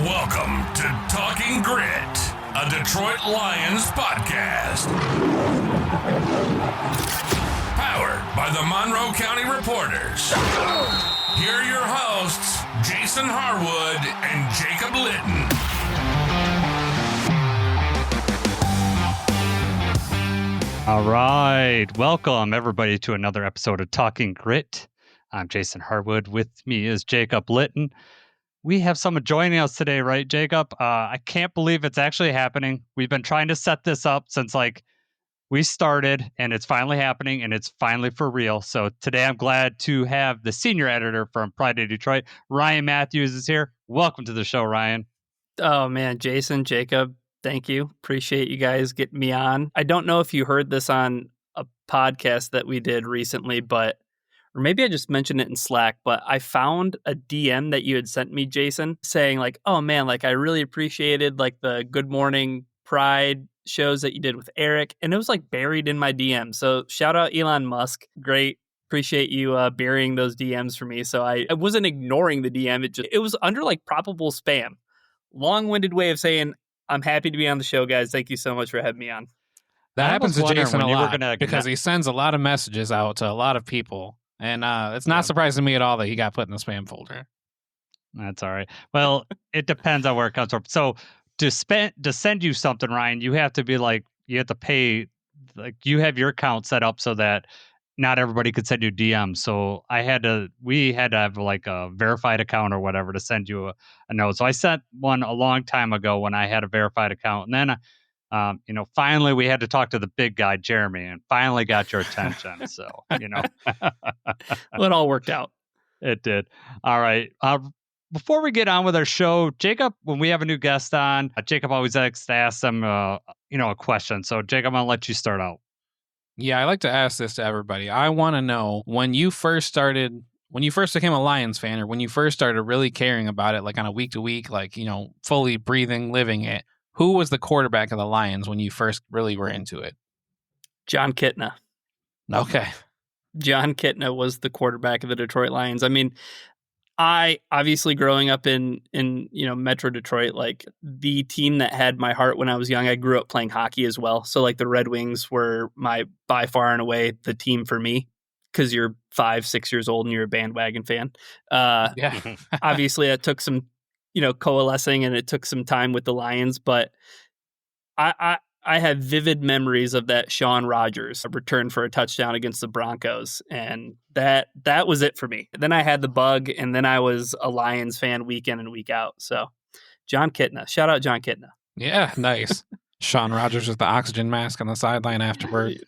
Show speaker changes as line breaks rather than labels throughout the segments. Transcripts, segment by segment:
Welcome to Talking Grit, a Detroit Lions podcast. Powered by the Monroe County Reporters. Here are your hosts, Jason Harwood and Jacob Litton.
All right. Welcome, everybody, to another episode of Talking Grit. I'm Jason Harwood. With me is Jacob Litton. We have someone joining us today, right, Jacob? I can't believe it's actually happening. We've been trying to set this up since, we started, and it's finally happening, and it's finally for real. So today I'm glad to have the senior editor from Pride of Detroit, Ryan Mathews, is here. Welcome to the show, Ryan.
Oh, man, Jason, Jacob, thank you. Appreciate you guys getting me on. I don't know if you heard this on a podcast that we did recently, or maybe I just mentioned it in Slack, but I found a DM that you had sent me, Jason, saying oh man, I really appreciated the Good Morning Pride shows that you did with Eric. And it was buried in my DM. So shout out Elon Musk. Great. Appreciate you burying those DMs for me. So I wasn't ignoring the DM. It was under probable spam. Long-winded way of saying, I'm happy to be on the show, guys. Thank you so much for having me on.
That happens to Jason a lot because he sends a lot of messages out to a lot of people. And it's not surprising to me at all that he got put in the spam folder.
That's all right. Well, it depends on where it comes from. So to send you something, Ryan, you have to be you have to pay, you have your account set up so that not everybody could send you DMs. So we had to have a verified account or whatever to send you a note. So I sent one a long time ago when I had a verified account. And then finally we had to talk to the big guy, Jeremy, and finally got your attention. So,
Well, it all worked out.
It did. All right. Before we get on with our show, Jacob, when we have a new guest on, Jacob always likes to ask them, a question. So, Jacob, I'm going to let you start out.
Yeah, I like to ask this to everybody. I want to know when you first became a Lions fan, or when you first started really caring about it, on a week to week, fully breathing, living it. Who was the quarterback of the Lions when you first really were into it?
John Kitna.
Okay.
John Kitna was the quarterback of the Detroit Lions. I mean, I obviously growing up in Metro Detroit, the team that had my heart when I was young, I grew up playing hockey as well. So the Red Wings were by far and away the team for me, because you're 5-6 years old and you're a bandwagon fan.
Yeah.
Obviously it took some coalescing, and it took some time with the Lions, but I have vivid memories of that Sean Rogers return for a touchdown against the Broncos, and that was it for me. Then I had the bug, and then I was a Lions fan week in and week out. So John Kitna, shout out John Kitna.
Yeah, nice. Sean Rogers with the oxygen mask on the sideline afterward.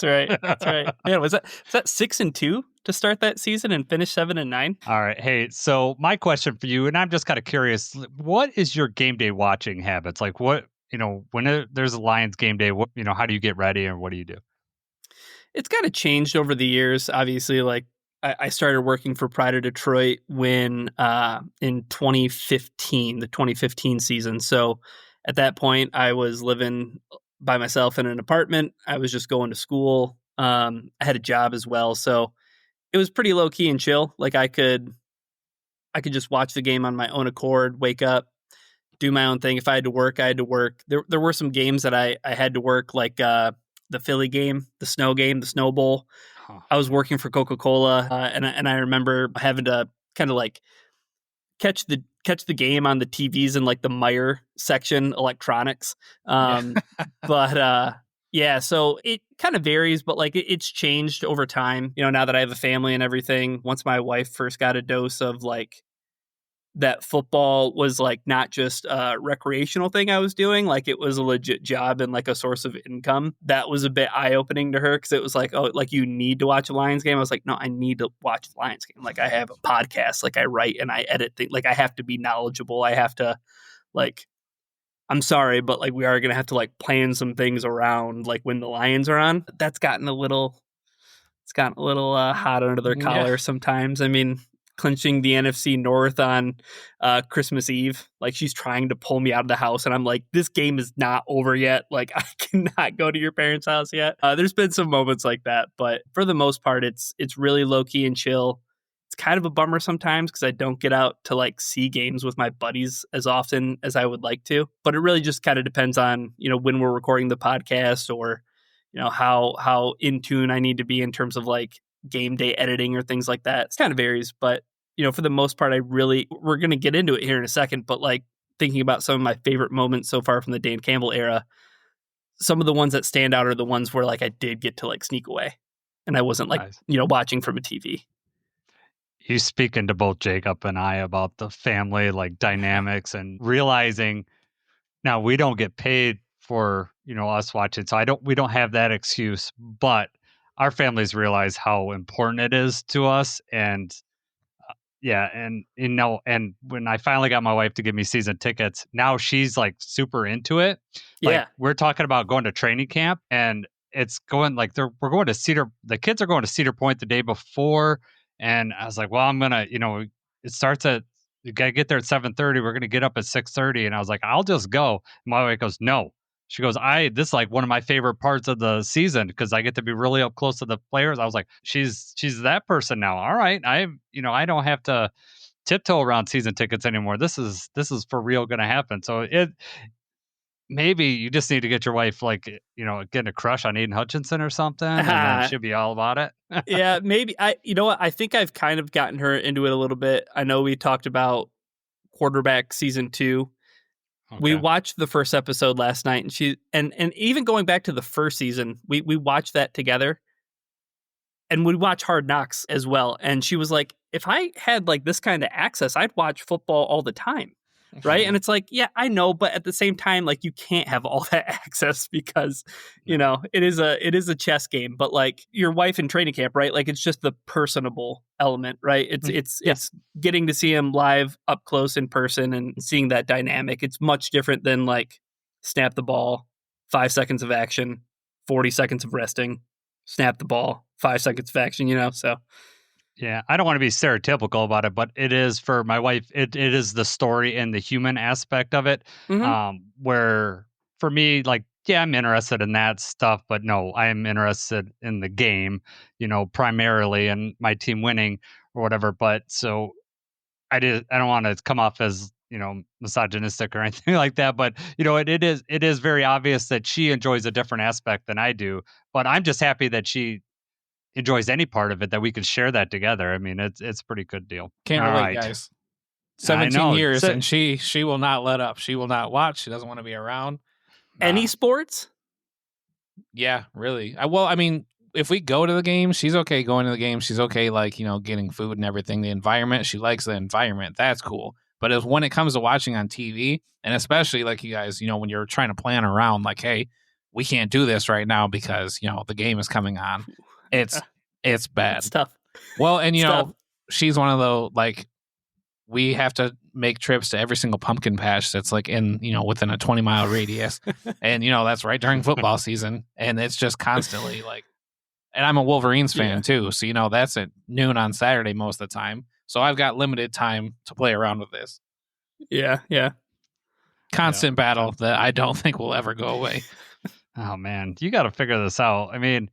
That's right. Yeah, was that 6-2 to start that season and finish 7-9?
All right. Hey, so my question for you, and I'm just kind of curious, what is your game day watching habits? When there's a Lions game day, how do you get ready, or what do you do?
It's kind of changed over the years. Obviously, I started working for Pride of Detroit when in 2015, the 2015 season. So at that point, I was living by myself in an apartment. I was just going to school. I had a job as well. So it was pretty low key and chill. I could just watch the game on my own accord, wake up, do my own thing. If I had to work, I had to work. There were some games that I had to work, the Philly game, the Snow game, the Snow Bowl.
Huh.
I was working for Coca-Cola, and I remember having to kind of catch the game on the TVs in the Meyer section, electronics. But yeah, so it kind of varies, but it's changed over time. Now that I have a family and everything, once my wife first got a dose of that football was not just a recreational thing I was doing, it was a legit job and a source of income. That was a bit eye-opening to her, because it was you need to watch a Lions game. I was no, I need to watch the Lions game. I have a podcast, I write and I edit things. I have to be knowledgeable. I have to I'm sorry, but we are going to have to plan some things around when the Lions are on. That's gotten a little hot under their collar sometimes. I mean, clinching the NFC North on Christmas Eve. She's trying to pull me out of the house, and I'm this game is not over yet. I cannot go to your parents' house yet. There's been some moments like that, but for the most part, it's really low key and chill. It's kind of a bummer sometimes because I don't get out to like see games with my buddies as often as I would like to. But it really just kind of depends on, when we're recording the podcast or, how in tune I need to be in terms of like game day editing or things like that. It kind of varies. But, for the most part, we're going to get into it here in a second. But like thinking about some of my favorite moments so far from the Dan Campbell era, some of the ones that stand out are the ones where like I did get to like sneak away and I wasn't like,
Nice.
watching from a TV.
You speaking to both Jacob and I about the family like dynamics and realizing now we don't get paid for, us watching. So we don't have that excuse, but our families realize how important it is to us. And yeah. And, and when I finally got my wife to give me season tickets, now she's like super into it. Like
Yeah.
we're talking about going to training camp and it's going like we're going to the kids are going to Cedar Point the day before. And I was like, well, I'm going to, it starts you got to get there at 7:30. We're going to get up at 6:30. And I was like, I'll just go. And my wife goes, no. She goes, this is like one of my favorite parts of the season because I get to be really up close to the players. I was like, she's that person now. All right. I don't have to tiptoe around season tickets anymore. This is for real going to happen. So maybe you just need to get your wife like, getting a crush on Aiden Hutchinson or something. And then she'll be all about it.
Yeah, maybe. I think I've kind of gotten her into it a little bit. I know we talked about quarterback season 2. Okay. We watched the first episode last night and she, and even going back to the first season, we watched that together and we watch Hard Knocks as well. And she was like, if I had like this kind of access, I'd watch football all the time. Right. And it's like, yeah, I know. But at the same time, like you can't have all that access because, it is a chess game. But like your wife in training camp, right? Like it's just the personable element, right? It's getting to see him live up close in person and seeing that dynamic. It's much different than like snap the ball, 5 seconds of action, 40 seconds of resting, snap the ball, 5 seconds of action, so.
Yeah, I don't want to be stereotypical about it, but it is for my wife. It is the story and the human aspect of it.
Mm-hmm.
Where for me, like, yeah, I'm interested in that stuff, but no, I am interested in the game, primarily, and my team winning or whatever. But so I don't want to come off as misogynistic or anything like that. But it is very obvious that she enjoys a different aspect than I do. But I'm just happy that she enjoys any part of it that we can share that together. I mean, it's a pretty good deal.
Can't relate, guys. 17 years and she will not let up. She will not watch. She doesn't want to be around.
Any sports?
Yeah, really. I mean, if we go to the game, she's okay going to the game. She's okay, like, getting food and everything. The environment, she likes the environment. That's cool. But when it comes to watching on TV, and especially like you guys, when you're trying to plan around, like, hey, we can't do this right now because, the game is coming on. It's bad.
It's tough.
Well, and she's one of those like we have to make trips to every single pumpkin patch that's like in within a 20-mile radius, and that's right during football season, and it's just constantly like. And I'm a Wolverines fan too, so that's at noon on Saturday most of the time. So I've got limited time to play around with this.
Yeah.
Constant battle that I don't think will ever go away.
Oh man, you got to figure this out. I mean.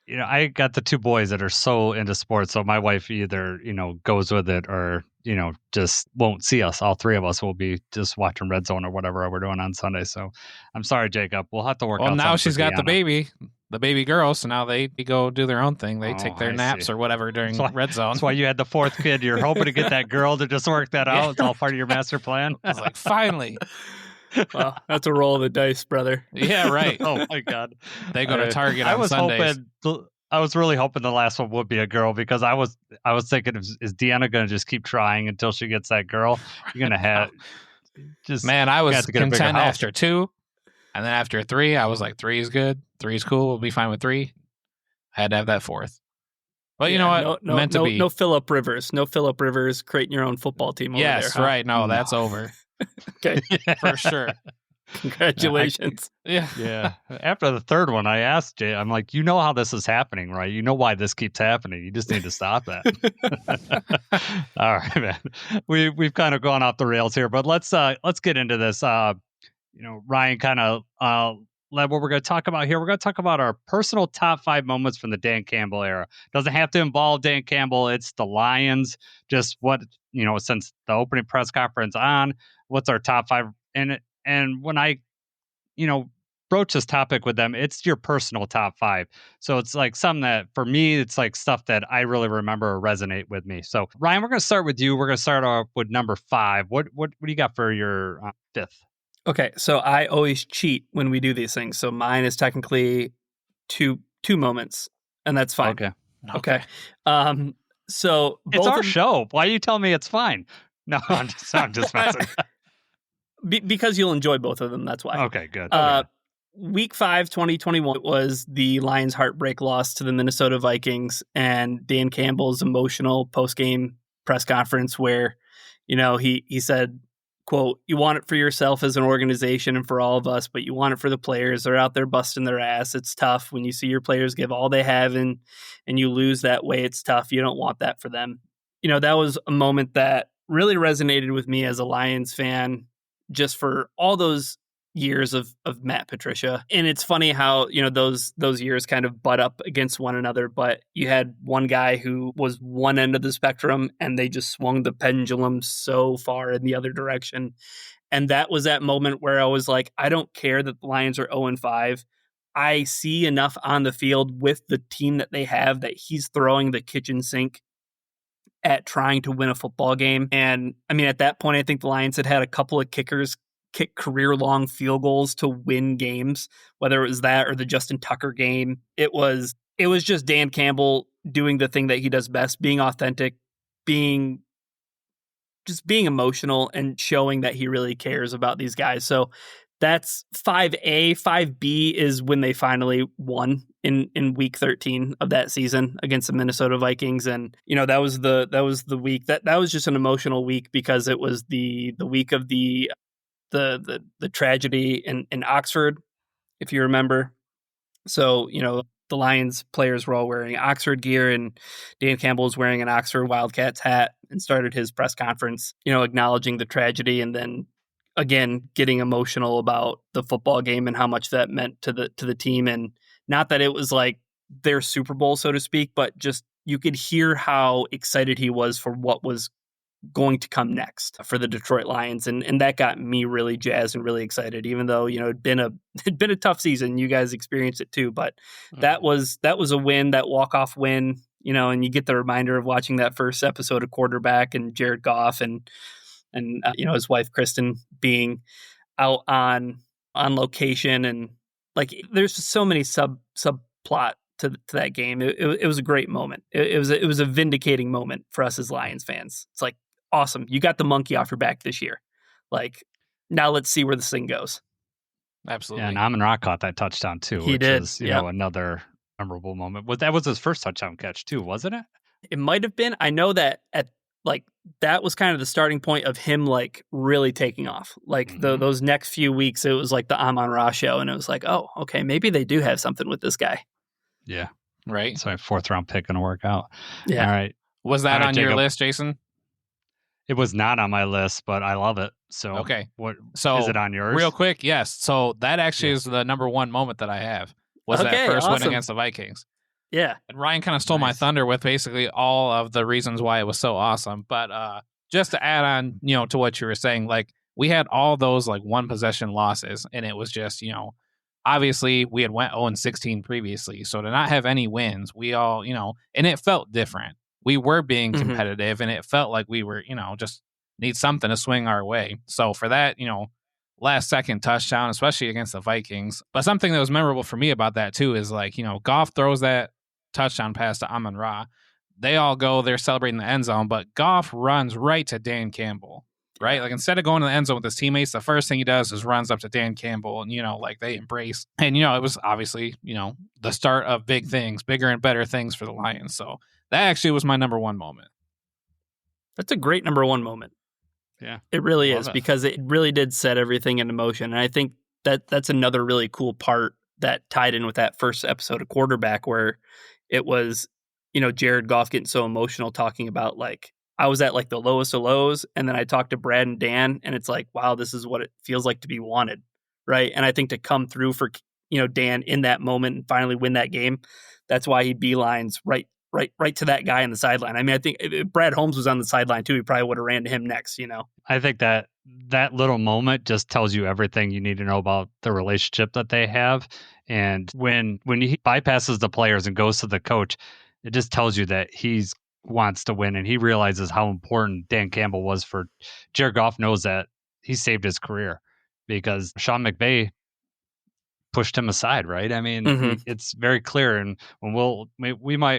I got the 2 boys that are so into sports. So my wife either, goes with it or, just won't see us. All 3 of us will be just watching Red Zone or whatever we're doing on Sunday. So I'm sorry, Jacob. We'll have to work out.
Well, now she's got the baby girl. So now they go do their own thing. They take their naps or whatever during Red Zone.
That's why you had the 4th kid. You're hoping to get that girl to just work that out. It's all part of your master plan.
I was like, finally.
Well, that's a roll of the dice, brother.
Yeah, right.
Oh my God.
They go to Target on Sundays.
I was really hoping the last one would be a girl because I was thinking, is Deanna going to just keep trying until she gets that girl? You're going to have just.
Man, I was content after 2. And then after 3, I was like, 3 is good. 3 is cool. We'll be fine with 3. I had to have that 4th. But you know what?
No Phillip Rivers. No Phillip Rivers creating your own football team over there.
Yes, right. No, that's over.
Okay.
For sure.
Congratulations.
Yeah. After the 3rd one, I asked Jay, I'm like, how this is happening, right? You know why this keeps happening. You just need to stop that. All right, man. We've kind of gone off the rails here, but let's get into this. Ryan kind of what we're going to talk about here. We're going to talk about our personal top 5 moments from the Dan Campbell era. Doesn't have to involve Dan Campbell. It's the Lions. Just what, since the opening press conference on, what's our top 5? And when I, broach this topic with them, it's your personal top 5. So it's like something that for me, it's like stuff that I really remember or resonate with me. So Ryan, we're going to start with you. We're going to start off with number 5. What do you got for your 5th?
Okay, so I always cheat when we do these things. So mine is technically two moments, and that's fine. Okay. So
it's our show. Why are you telling me it's fine? No, I'm just messing.
Because you'll enjoy both of them. That's why.
Okay, good.
Week 5, 2021 was the Lions' heartbreak loss to the Minnesota Vikings, and Dan Campbell's emotional post-game press conference where, he said, quote, "You want it for yourself as an organization and for all of us, but you want it for the players. They're out there busting their ass. It's tough when you see your players give all they have and you lose that way. It's tough. You don't want that for them." That was a moment that really resonated with me as a Lions fan, just for all those years of Matt Patricia. And it's funny how, those years kind of butt up against one another, but you had one guy who was one end of the spectrum and they just swung the pendulum so far in the other direction. And that was that moment where I was like, I don't care that the Lions are 0-5. I see enough on the field with the team that they have that he's throwing the kitchen sink at trying to win a football game. And I mean, at that point, I think the Lions had a couple of kickers kick career-long field goals to win games, whether it was that or the Justin Tucker game. It was just Dan Campbell doing the thing that he does best, being authentic, being emotional and showing that he really cares about these guys. So that's 5A. 5B is when they finally won in week 13 of that season against the Minnesota Vikings. And, that was the week that was just an emotional week because it was the week of the tragedy in Oxford, if you remember. So, the Lions players were all wearing Oxford gear and Dan Campbell was wearing an Oxford Wildcats hat and started his press conference, acknowledging the tragedy and then again getting emotional about the football game and how much that meant to the team. And not that it was like their Super Bowl, so to speak, but just you could hear how excited he was for what was going to come next for the Detroit Lions. And that got me really jazzed and really excited, even though, it'd been a tough season. You guys experienced it too, but that was a win, that walk-off win, and you get the reminder of watching that first episode of Quarterback and Jared Goff and his wife, Kristen, being out on location. And like, there's just so many subplot to that game. It was a great moment. It was a vindicating moment for us as Lions fans. It's like, awesome. You got the monkey off your back this year. Like, now let's see where this thing goes.
Absolutely.
Yeah, and Amon-Ra caught that touchdown too,
He
which
did.
is, another memorable moment. That was his first touchdown catch too, wasn't it?
It might have been. I know that that was kind of the starting point of him like really taking off. Like those next few weeks, it was like the Amon-Ra show, and it was like, oh, okay, maybe they do have something with this guy.
Yeah.
Right.
So 4th round pick going to work out.
Yeah.
All right.
Was that
All right,
on
Jacob.
your list, Jason?
It was not on my list, but I love it. So
Okay.
So is it on yours?
Real quick, yes. So that actually is the number 1 moment that I have. Was that first win against the Vikings.
Yeah.
And Ryan kind of stole my thunder with basically all of the reasons why it was so awesome. But just to add on, to what you were saying, like we had all those like 1 possession losses, and it was just, obviously we had went 0-16 previously. So to not have any wins, we all, and it felt different. We were being competitive, and it felt like we were, just need something to swing our way. So for that, last second touchdown, especially against the Vikings. But something that was memorable for me about that too is like, Goff throws that touchdown pass to Amon-Ra. They all go, they're celebrating the end zone, but Goff runs right to Dan Campbell, right? Like instead of going to the end zone with his teammates, the first thing he does is runs up to Dan Campbell and, like they embrace. And, it was obviously, the start of big things, bigger and better things for the Lions. So that actually was my number 1 moment.
That's a great number 1 moment.
Yeah.
It really is, because it really did set everything into motion. And I think that's another really cool part that tied in with that first episode of Quarterback, where it was, Jared Goff getting so emotional talking about like, I was at like the lowest of lows. And then I talked to Brad and Dan, and it's like, wow, this is what it feels like to be wanted. Right. And I think to come through for, Dan in that moment and finally win that game. That's why he beelines right to that guy on the sideline. I mean, I think if Brad Holmes was on the sideline too, he probably would have ran to him next.
I think that little moment just tells you everything you need to know about the relationship that they have. And when he bypasses the players and goes to the coach, it just tells you that he wants to win and he realizes how important Dan Campbell was for Jared Goff. Knows that he saved his career because Sean McVay pushed him aside, right? I mean, it's very clear. And when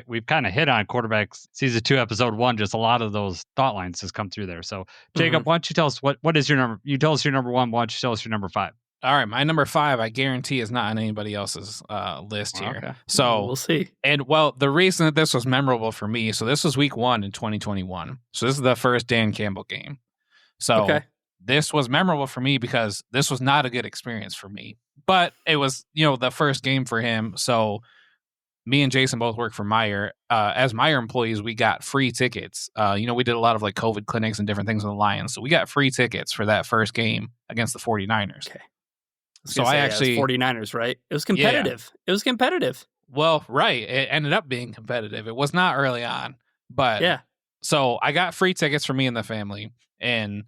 we've kind of hit on quarterbacks season 2, episode 1, just a lot of those thought lines just come through there. So Jacob, why don't you tell us what is your number? You tell us your number 1. Why don't you tell us your number 5?
All right, my number 5, I guarantee, is not on anybody else's list here.
Okay.
So
we'll see.
And the reason that this was memorable for me, so this was week 1 in 2021. So this is the first Dan Campbell game. So this was memorable for me because this was not a good experience for me. But it was, the first game for him. So me and Jason both work for Meijer. As Meijer employees, we got free tickets. We did a lot of like COVID clinics and different things with the Lions. So we got free tickets for that first game against the 49ers.
Okay.
So I actually
49ers, right? It was competitive. Yeah. It was competitive.
Well, right. It ended up being competitive. It was not early on, but
yeah.
So I got free tickets for me and the family, and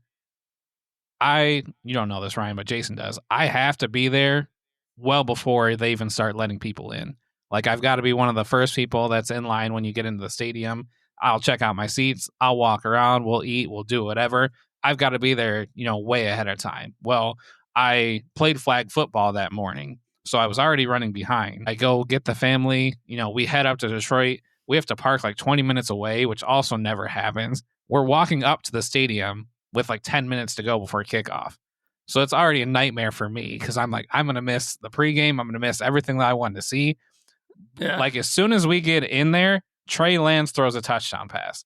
you don't know this, Ryan, but Jason does. I have to be there well before they even start letting people in. Like, I've got to be one of the first people that's in line when you get into the stadium. I'll check out my seats. I'll walk around. We'll eat. We'll do whatever. I've got to be there, way ahead of time. Well, I played flag football that morning, so I was already running behind. I go get the family. We head up to Detroit. We have to park like 20 minutes away, which also never happens. We're walking up to the stadium with like 10 minutes to go before kickoff. So it's already a nightmare for me because I'm like, I'm going to miss the pregame. I'm going to miss everything that I wanted to see.
Yeah.
Like, as soon as we get in there, Trey Lance throws a touchdown pass.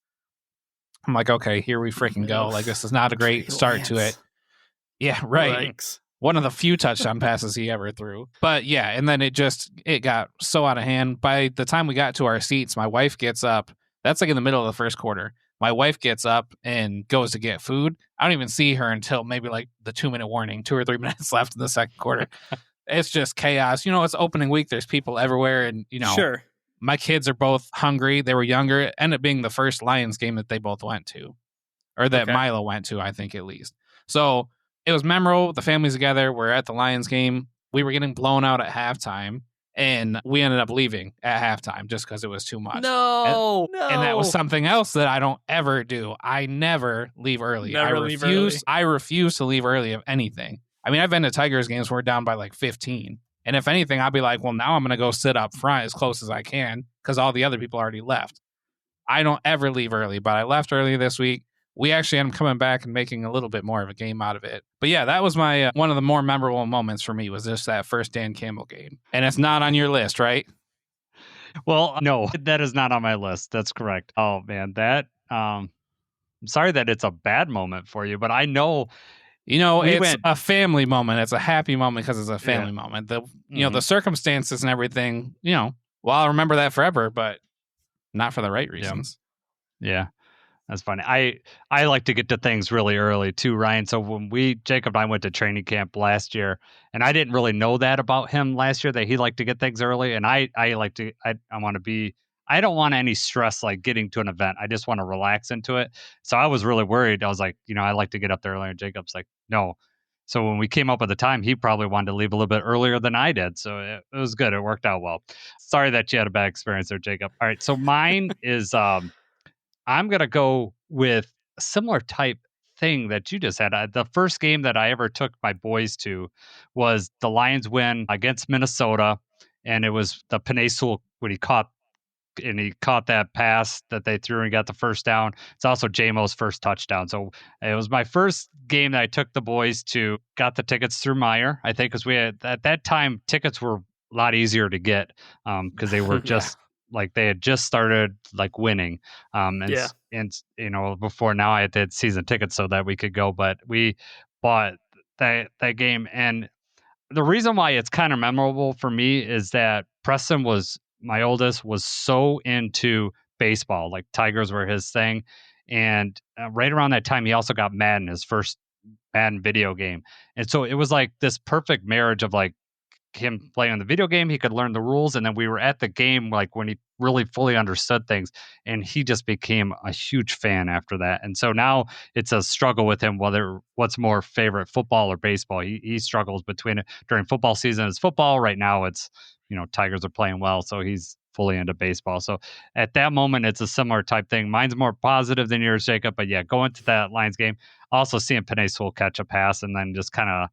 I'm like, okay, here we freaking go. Like, this is not a great start to it. Yeah, right.
Yikes.
One of the few touchdown passes he ever threw. But yeah, and then it got so out of hand. By the time we got to our seats, my wife gets up. That's like in the middle of the first quarter. My wife gets up and goes to get food. I don't even see her until maybe like the 2-minute warning, 2 or 3 minutes left in the second quarter. It's just chaos. It's opening week. There's people everywhere. And,
Sure.
My kids are both hungry. They were younger. It ended up being the first Lions game that they both went to, or that Milo went to, I think, at least. So it was memorable. The family's together. We're at the Lions game. We were getting blown out at halftime, and we ended up leaving at halftime just because it was too much.
No.
And that was something else that I don't ever do. I never leave early. I refuse to leave early of anything. I mean, I've been to Tigers games where we're down by like 15. And if anything, I'll be like, well, now I'm going to go sit up front as close as I can because all the other people already left. I don't ever leave early, but I left early this week. We actually ended up coming back and making a little bit more of a game out of it. But yeah, that was my one of the more memorable moments for me was just that first Dan Campbell game. And it's not on your list, right?
Well, no, that is not on my list. That's correct. Oh, man, I'm sorry that it's a bad moment for you, but I know...
it's a family moment. It's a happy moment because it's a family moment. The circumstances and everything, I'll remember that forever, but not for the right reasons.
Yeah. That's funny. I like to get to things really early too, Ryan. So when Jacob and I went to training camp last year, and I didn't really know that about him last year, that he liked to get things early. And I want to be, I don't want any stress like getting to an event. I just want to relax into it. So I was really worried. I was like, I like to get up there early. And Jacob's like, no. So when we came up with the time, he probably wanted to leave a little bit earlier than I did. So it was good. It worked out well. Sorry that you had a bad experience there, Jacob. All right. So mine is, I'm going to go with a similar type thing that you just had. The first game that I ever took my boys to was the Lions win against Minnesota. And it was the Penei Sewell when he caught that pass that they threw and got the first down. It's also JMO's first touchdown. So it was my first game that I took the boys to. Got the tickets through Meijer, I think, because we had at that time tickets were a lot easier to get because they were just like they had just started like winning. And before now I had season tickets so that we could go, but we bought that game. And the reason why it's kind of memorable for me is that Preston my oldest was so into baseball, like Tigers were his thing. And right around that time, he also got Madden, his first Madden video game. And so it was like this perfect marriage of like him playing the video game. He could learn the rules. And then we were at the game, like when he really fully understood things, and he just became a huge fan after that. And so now it's a struggle with him, what's more favorite, football or baseball. He struggles between it. During football season, it's football. Right now it's, Tigers are playing well, so he's fully into baseball. So at that moment, it's a similar type thing. Mine's more positive than yours, Jacob. But yeah, going to that Lions game, also seeing Penei Sewell catch a pass and then just kind of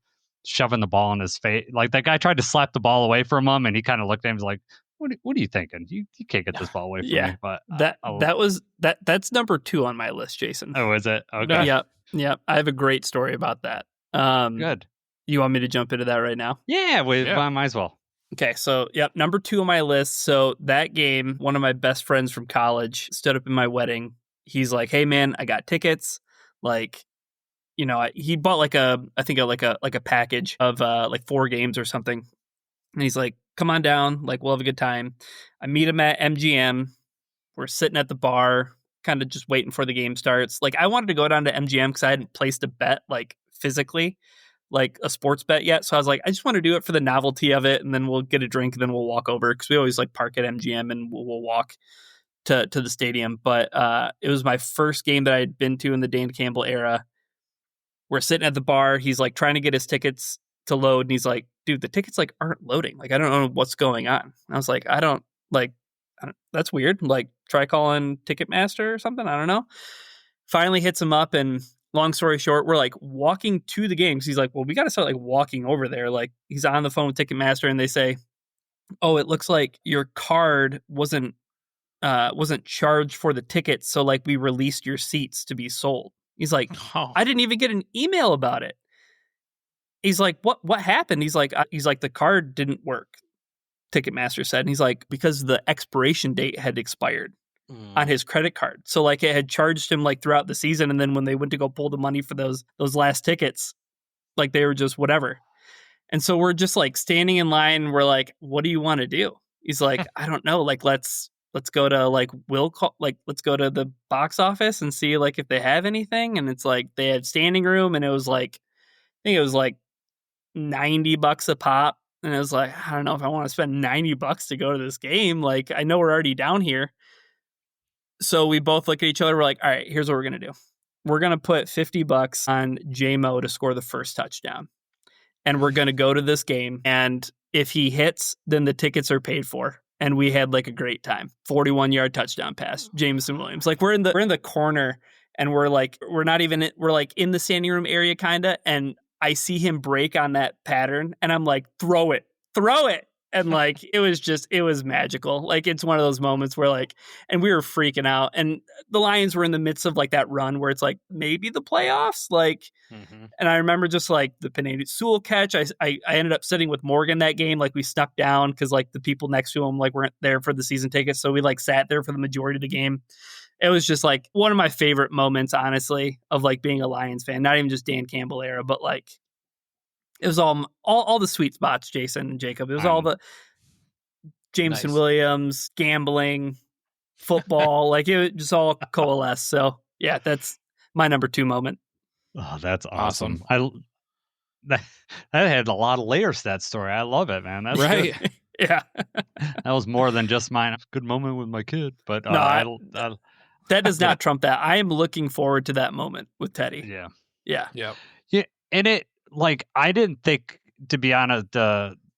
shoving the ball in his face. Like that guy tried to slap the ball away from him, and he kind of looked at him and was like, what are you thinking? You can't get this ball away from me. But
that's number 2 on my list, Jason.
Oh, is it? Okay.
Yep. I have a great story about that.
Good.
You want me to jump into that right now?
Yeah, might as well.
Okay, so number 2 on my list. So that game, one of my best friends from college stood up in my wedding. He's like, "Hey man, I got tickets." Like, he bought like a package of like 4 games or something. And he's like, "Come on down, like we'll have a good time." I meet him at MGM. We're sitting at the bar, kind of just waiting for the game starts. Like I wanted to go down to MGM because I hadn't placed a bet like physically, like a sports bet yet. So I was like, I just want to do it for the novelty of it, and then we'll get a drink, and then we'll walk over because we always like park at MGM and we'll walk to the stadium. But it was my first game that I had been to in the Dan Campbell era. We're sitting at the bar. He's like trying to get his tickets to load, and he's like, "Dude, the tickets like aren't loading. Like I don't know what's going on." And I was like, I don't. That's weird. Like try calling Ticketmaster or something. I don't know. Finally hits him up, and long story short, we're like walking to the game. 'Cause he's like, "Well, we got to start like walking over there." Like he's on the phone with Ticketmaster, and they say, "Oh, it looks like your card wasn't charged for the tickets, so like we released your seats to be sold." He's like, "I didn't even get an email about it." He's like, "What happened?" He's like, "The card didn't work," Ticketmaster said. And he's like, because the expiration date had expired on his credit card. So like it had charged him like throughout the season. And then when they went to go pull the money for those last tickets, like they were just whatever. And so we're just like standing in line. And we're like, "What do you want to do?" He's like, "I don't know. Like, let's go to like, let's go to the box office and see like if they have anything." And it's like, they had standing room, and it was like, I think it was like $90 a pop. And I was like, I don't know if I want to spend $90 to go to this game. Like, I know we're already down here. So we both look at each other. We're like, all right, here's what we're going to do. We're going to put $50 on J-Mo to score the first touchdown. And we're going to go to this game. And if he hits, then the tickets are paid for. And we had like a great time. 41-yard touchdown pass, Jameson Williams. Like we're in the corner, and we're like in the standing room area kind of, and I see him break on that pattern, and I'm like, throw it. And like, it was magical. Like, it's one of those moments where like, and we were freaking out, and the Lions were in the midst of like that run where it's like, maybe the playoffs, like, and I remember just like the Penei Sewell catch. I ended up sitting with Morgan that game. Like we snuck down because like the people next to him like weren't there for the season tickets. So we like sat there for the majority of the game. It was just like one of my favorite moments, honestly, of like being a Lions fan, not even just Dan Campbell era, but like it was all the sweet spots, Jason and Jacob. It was all the Jameson Williams, gambling, football, like it just all coalesced. So yeah, that's my number 2 moment.
Oh, that's awesome. That had a lot of layers to that story. I love it, man. That's
right.
Good.
Yeah.
That was more than just mine. Good moment with my kid, but
that does not trump that. I am looking forward to that moment with Teddy.
Yeah.
Yep.
Yeah. And it, like, I didn't think, to be honest,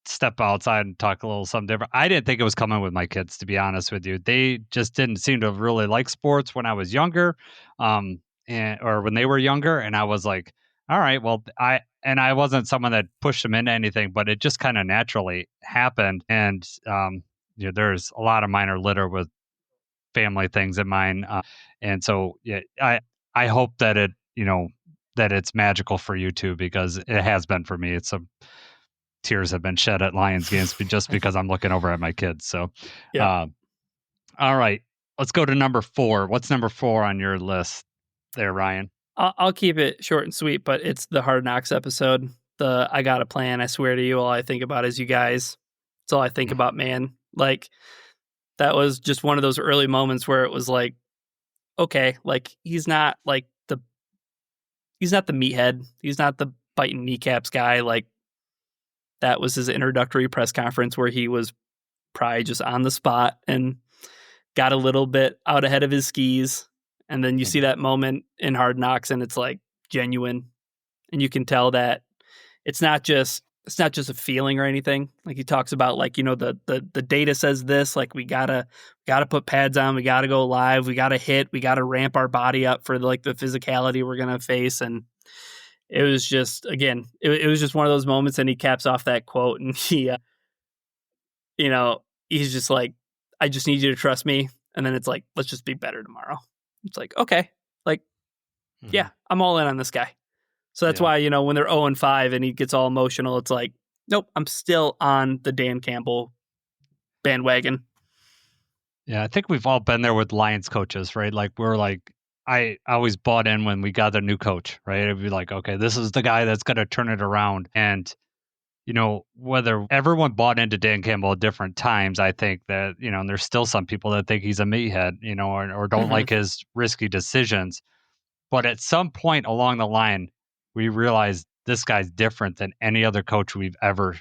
step outside and talk a little something different. I didn't think it was coming with my kids, to be honest with you. They just didn't seem to really like sports when I was younger, or when they were younger. And I was like, all right, well, I wasn't someone that pushed them into anything, but it just kind of naturally happened. And, there's a lot of minor litter with family things in mine. And so, yeah, I hope that it, that it's magical for you too, because it has been for me. It's some tears have been shed at Lions games just because I'm looking over at my kids. So,
yeah.
All right, let's go to number 4. What's number 4 on your list there, Ryan?
I'll keep it short and sweet, but it's the Hard Knocks episode. The I Got a Plan, I swear to you, all I think about is you guys. That's all I think about, man. Like, that was just one of those early moments where it was like, okay, like he's not the meathead. He's not the biting kneecaps guy. Like, that was his introductory press conference where he was probably just on the spot and got a little bit out ahead of his skis. And then you see that moment in Hard Knocks and it's like genuine. And you can tell that it's not just a feeling or anything. Like he talks about like, the data says this, like we gotta put pads on, we gotta go live, we gotta hit, we gotta ramp our body up for like the physicality we're going to face. And it was just, again, it was just one of those moments. And he caps off that quote and he, he's just like, I just need you to trust me. And then it's like, let's just be better tomorrow. It's like, okay, like, yeah, I'm all in on this guy. So that's why, when they're 0-5 and he gets all emotional, it's like, nope, I'm still on the Dan Campbell bandwagon.
Yeah, I think we've all been there with Lions coaches, right? Like we're like, I always bought in when we got a new coach, right? It'd be like, okay, this is the guy that's going to turn it around. And, whether everyone bought into Dan Campbell at different times, I think that, and there's still some people that think he's a meathead, or don't like his risky decisions. But at some point along the line, we realized this guy's different than any other coach we've ever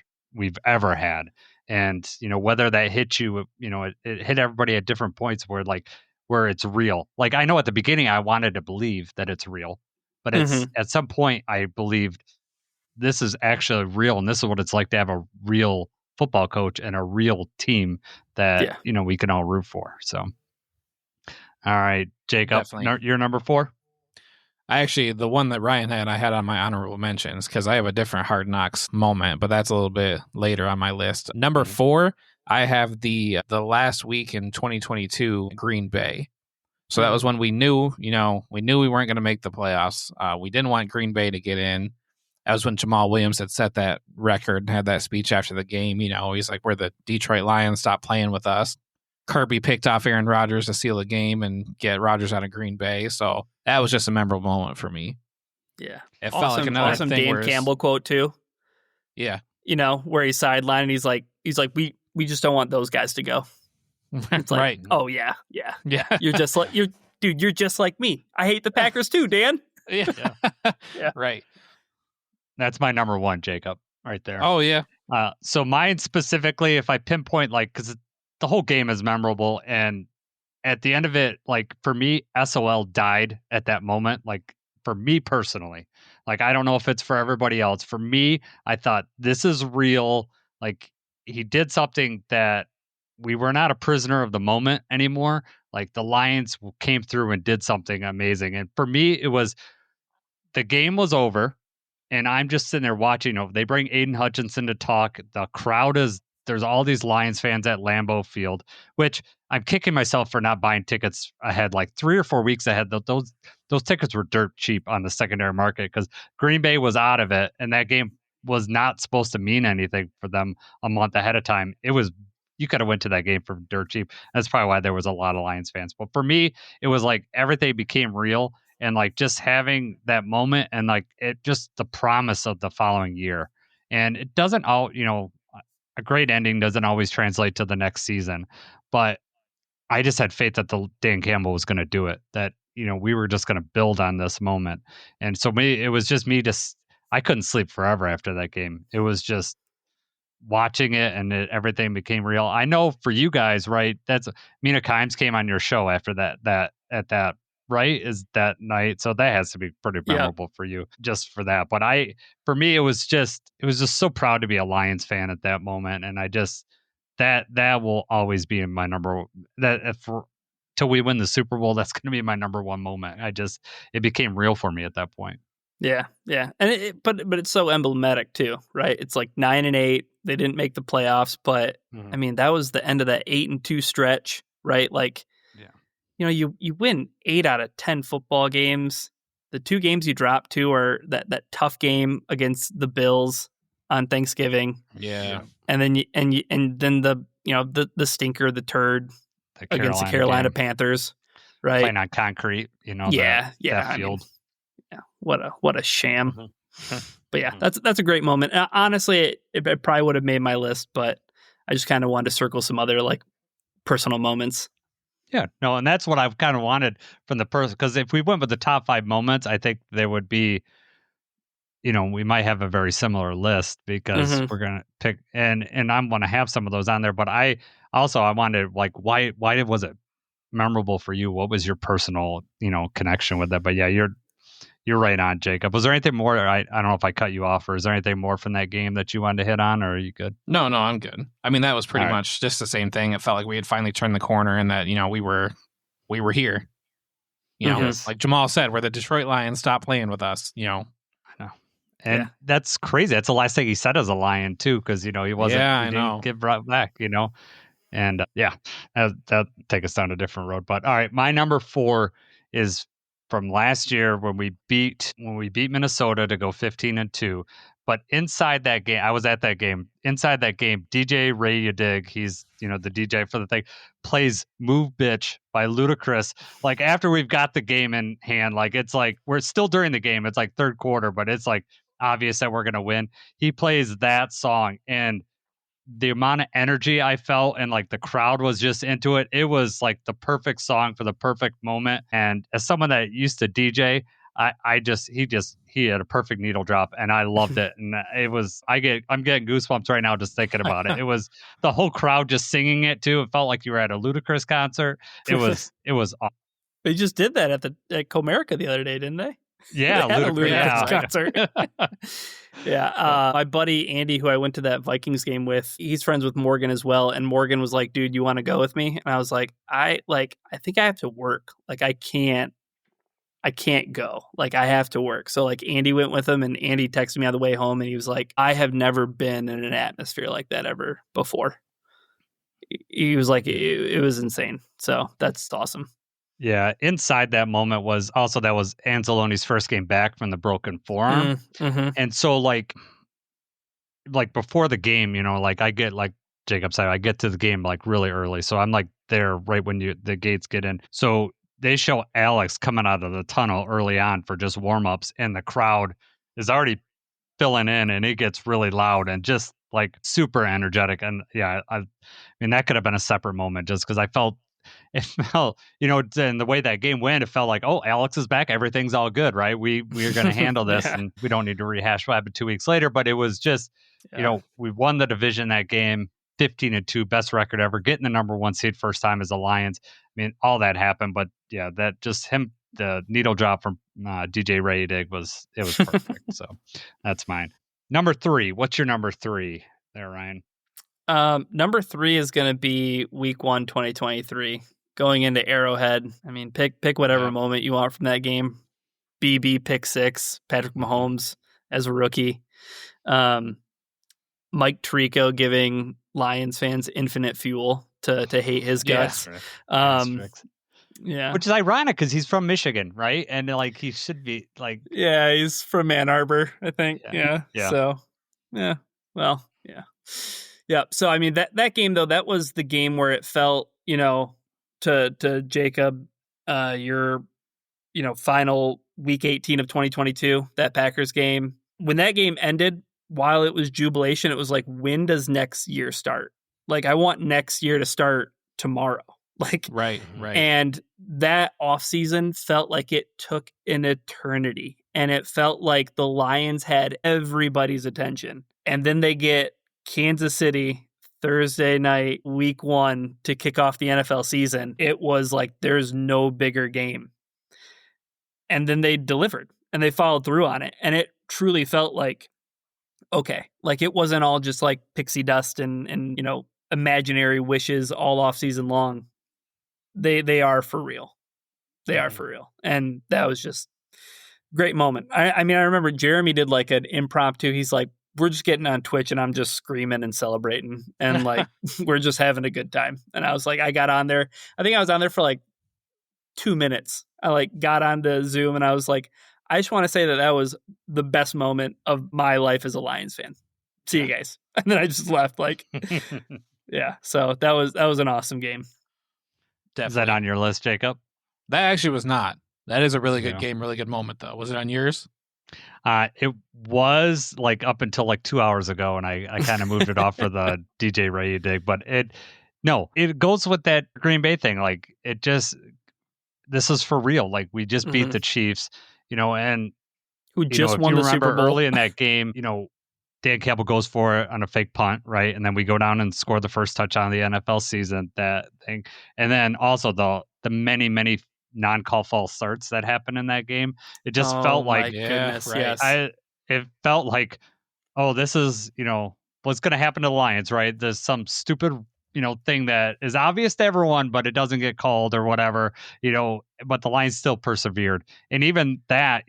had. And, whether that hit you, it hit everybody at different points where it's real. Like I know at the beginning I wanted to believe that it's real, but it's at some point I believed this is actually real. And this is what it's like to have a real football coach and a real team that, we can all root for. So, all right, Jacob, you're number 4.
The one that Ryan had, I had on my honorable mentions because I have a different Hard Knocks moment, but that's a little bit later on my list. Number 4, I have the last week in 2022 Green Bay. So that was when we knew we weren't going to make the playoffs. We didn't want Green Bay to get in. That was when Jamal Williams had set that record and had that speech after the game. He's like, we're the Detroit Lions, stop playing with us. Kirby picked off Aaron Rodgers to seal the game and get Rodgers out of Green Bay. So that was just a memorable moment for me.
Yeah.
It felt like another
awesome
thing.
Dan Campbell quote too.
Yeah.
Where he's sidelined and he's like, we just don't want those guys to go. It's like,
right.
Oh yeah. You're just like, you're just like me. I hate the Packers too, Dan.
Yeah. Right.
That's my number 1, Jacob, right there.
Oh yeah.
So mine specifically, if I pinpoint, because the whole game is memorable, and at the end of it, like for me, SOL died at that moment. Like for me personally, like I don't know if it's for everybody else. For me, I thought this is real. Like he did something that we were not a prisoner of the moment anymore. Like the Lions came through and did something amazing. And for me, it was the game was over. And I'm just sitting there watching. They bring Aiden Hutchinson to talk. The crowd there's all these Lions fans at Lambeau Field, which I'm kicking myself for not buying tickets ahead, like 3 or 4 weeks ahead. Those tickets were dirt cheap on the secondary market because Green Bay was out of it. And that game was not supposed to mean anything for them a month ahead of time. You could have went to that game for dirt cheap. That's probably why there was a lot of Lions fans. But for me, it was like everything became real. And like just having that moment and like it just the promise of the following year. And it doesn't a great ending doesn't always translate to the next season. But I just had faith that the Dan Campbell was going to do it, that, we were just going to build on this moment. And so it was just me I couldn't sleep forever after that game. It was just watching it and everything became real. I know for you guys, right? That's Mina Kimes came on your show after that right? Is that night. So that has to be pretty memorable for you just for that. But for me, it was just so proud to be a Lions fan at that moment. And I just, that will always be in my number, till we win the Super Bowl, that's going to be my number 1 moment. It became real for me at that point.
Yeah. Yeah. And but it's so emblematic too, right? It's like 9-8. They didn't make the playoffs, but I mean, that was the end of that 8-2 stretch, right? Like, you win 8 out of 10 football games. The 2 games you drop to are that tough game against the Bills on Thanksgiving.
Yeah.
And then then the stinker, the turd against the Carolina Panthers, right?
Playing on concrete, that field.
What a sham. But yeah, that's a great moment. Honestly, it probably would have made my list, but I just kind of wanted to circle some other like personal moments.
Yeah, no, and that's what I've kind of wanted from the person, because if we went with the top 5 moments, I think there would be we might have a very similar list because we're gonna pick and I'm gonna have some of those on there. But I wanted like why was it memorable for you? What was your personal connection with that? But yeah, you're right on, Jacob. Was there anything more? I don't know if I cut you off, or is there anything more from that game that you wanted to hit on, or are you good?
No, I'm good. I mean, that was pretty much just the same thing. It felt like we had finally turned the corner, and that we were here. Like Jamal said, where the Detroit Lions stopped playing with us.
I know, and that's crazy. That's the last thing he said as a Lion too, because he wasn't.
Yeah,
he didn't get brought back. And that take us down a different road. But all right, my number 4 is from last year when we beat Minnesota to go 15-2. But inside that game, I was at that game. Inside that game, DJ Ray Udig, he's the DJ for the thing, plays "Move Bitch" by Ludacris. Like after we've got the game in hand, like it's like we're still during the game. It's like third quarter, but it's like obvious that we're gonna win. He plays that song, and the amount of energy I felt and like the crowd was just into it. It was like the perfect song for the perfect moment. And as someone that used to DJ, he had a perfect needle drop and I loved it. And I'm getting goosebumps right now just thinking about it. It was the whole crowd just singing it too. It felt like you were at a Ludacris concert. It was awesome.
They just did that at Comerica the other day, didn't they?
Yeah,
Ludacris concert. My buddy Andy, who I went to that Vikings game with, he's friends with Morgan as well. And Morgan was like, "Dude, you want to go with me?" And I was like, I think I have to work. Like, I can't go. Like, I have to work. So like Andy went with him, and Andy texted me on the way home, and he was like, "I have never been in an atmosphere like that ever before." He was like, it was insane. So that's awesome.
Yeah, inside that moment was Anzalone's first game back from the broken forearm. And so like before the game, like I get, like Jacob said, I get to the game like really early. So I'm like there right when the gates get in. So they show Alex coming out of the tunnel early on for just warm-ups, and the crowd is already filling in, and it gets really loud and just like super energetic. And yeah, I mean that could have been a separate moment just because it felt, and the way that game went, it felt like, oh, Alex is back. Everything's all good, right? We're going to handle this and we don't need to rehash what happened 2 weeks later. But it was just, we won the division that game, 15-2, best record ever, getting the number 1 seed first time as the Lions. I mean, all that happened. But yeah, that just the needle drop from DJ Ray Dig was perfect. So that's mine. Number 3. What's your number 3 there, Ryan?
Number 3 is going to be week 1, 2023, going into Arrowhead. I mean, pick whatever moment you want from that game. BB pick 6, Patrick Mahomes as a rookie. Mike Tirico giving Lions fans infinite fuel to hate his guts.
Yeah. Which is ironic because he's from Michigan, right? And like he should be like.
Yeah, he's from Ann Arbor, I think. Yeah. So, yeah. Well, yeah. Yeah. So, I mean, that game, though, that was the game where it felt, to Jacob, your, final week 18 of 2022, that Packers game. When that game ended, while it was jubilation, it was like, when does next year start? Like, I want next year to start tomorrow. Like,
right.
And that offseason felt like it took an eternity. And it felt like the Lions had everybody's attention. And then they get Kansas City Thursday night, week 1 to kick off the NFL season. It was like, there's no bigger game. And then they delivered and they followed through on it. And it truly felt like, okay, like it wasn't all just like pixie dust and imaginary wishes all off season long. They are for real. They are for real. And that was just great moment. I mean, I remember Jeremy did like an impromptu. He's like, we're just getting on Twitch and I'm just screaming and celebrating and like we're just having a good time. And I was like, I got on there. I think I was on there for like 2 minutes. I like got onto Zoom and I was like, I just want to say that was the best moment of my life as a Lions fan. See you guys. And then I just left like, yeah. So that was an awesome game.
Definitely. Is that on your list, Jacob?
That actually was not. That is a really good game, really good moment though. Was it on yours?
It was like up until like 2 hours ago, and I kind of moved it off for the DJ Ray dig. But it goes with that Green Bay thing. Like this is for real. Like we just beat the Chiefs, and
Who just
if
won
you
the Super
remember
Bowl.
early in that game, Dan Campbell goes for it on a fake punt, right? And then we go down and score the first touchdown of the NFL season, that thing. And then also the many non-call false starts that happened in that game. It just felt
my
like
goodness,
right.
yes.
it felt like, oh, this is, what's going to happen to the Lions, right? There's some stupid, thing that is obvious to everyone, but it doesn't get called or whatever, but the Lions still persevered. And even that,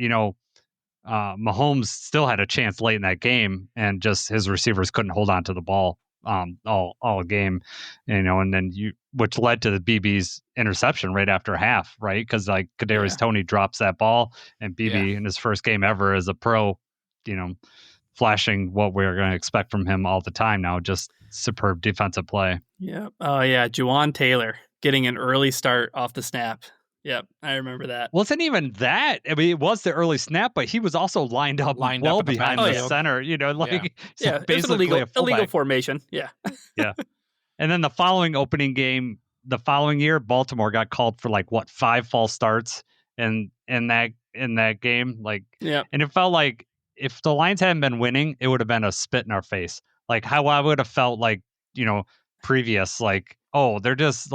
Mahomes still had a chance late in that game, and just his receivers couldn't hold on to the ball all game, and then which led to the BB's interception right after half, right? Because like Kadarius Toney drops that ball, and BB in his first game ever as a pro, flashing what we're going to expect from him all the time now, just superb defensive play.
Yeah. Oh yeah, Juwan Taylor getting an early start off the snap. Yep, I remember that.
Wasn't even that. I mean, it was the early snap, but he was also lined up
at the
behind the
backfield.
center.
It's
basically
an illegal formation. Yeah.
Yeah. And then the following opening game, the following year, Baltimore got called for 5 false starts in that game. And it felt like if the Lions hadn't been winning, it would have been a spit in our face. Like how I would have felt previous, they're just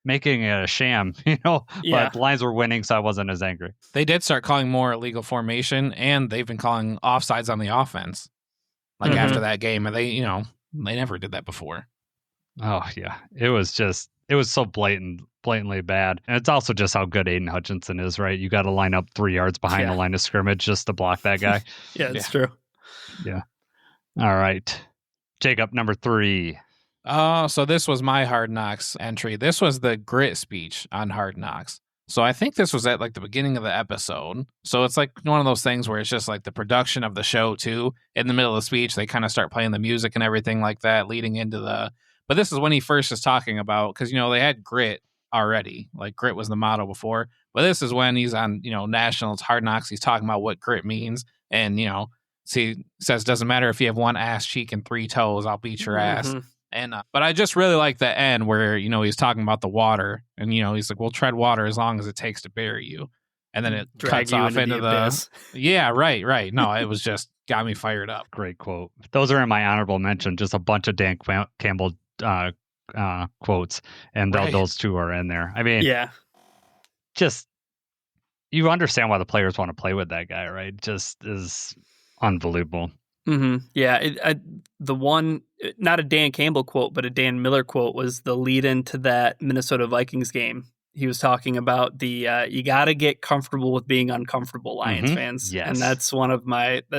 making it a sham, but the Lions were winning, so I wasn't as angry.
They did start calling more illegal formation, and they've been calling offsides on the offense, after that game, and they never did that before.
Oh yeah, it was so blatantly bad, and it's also just how good Aiden Hutchinson is, right? You got to line up 3 yards behind the line of scrimmage just to block that guy.
It's true.
Yeah. All right, Jacob, number 3.
So this was my Hard Knocks entry. This was the grit speech on Hard Knocks. So I think this was at the beginning of the episode. So it's one of those things where it's just the production of the show too. In the middle of the speech, they kind of start playing the music and everything like that, leading into but this is when he first is talking about, because they had grit already. Grit was the motto before. But this is when he's on, Nationals, Hard Knocks. He's talking about what grit means. And, he says, doesn't matter if you have 1 ass cheek and 3 toes, I'll beat your ass. And but I just really like the end where he's talking about the water, and he's like, "We'll tread water as long as it takes to bury you," and then it cuts off into the yeah, right. No, it was just got me fired up.
Great quote. Those are in my honorable mention. Just a bunch of Dan Campbell quotes, and those 2 are in there. I mean, just you understand why the players want to play with that guy, right? Just is unbelievable.
Mm-hmm. Yeah, the one, not a Dan Campbell quote, but a Dan Miller quote was the lead into that Minnesota Vikings game. He was talking about the you got to get comfortable with being uncomfortable, Lions fans.
Yes.
And that's one of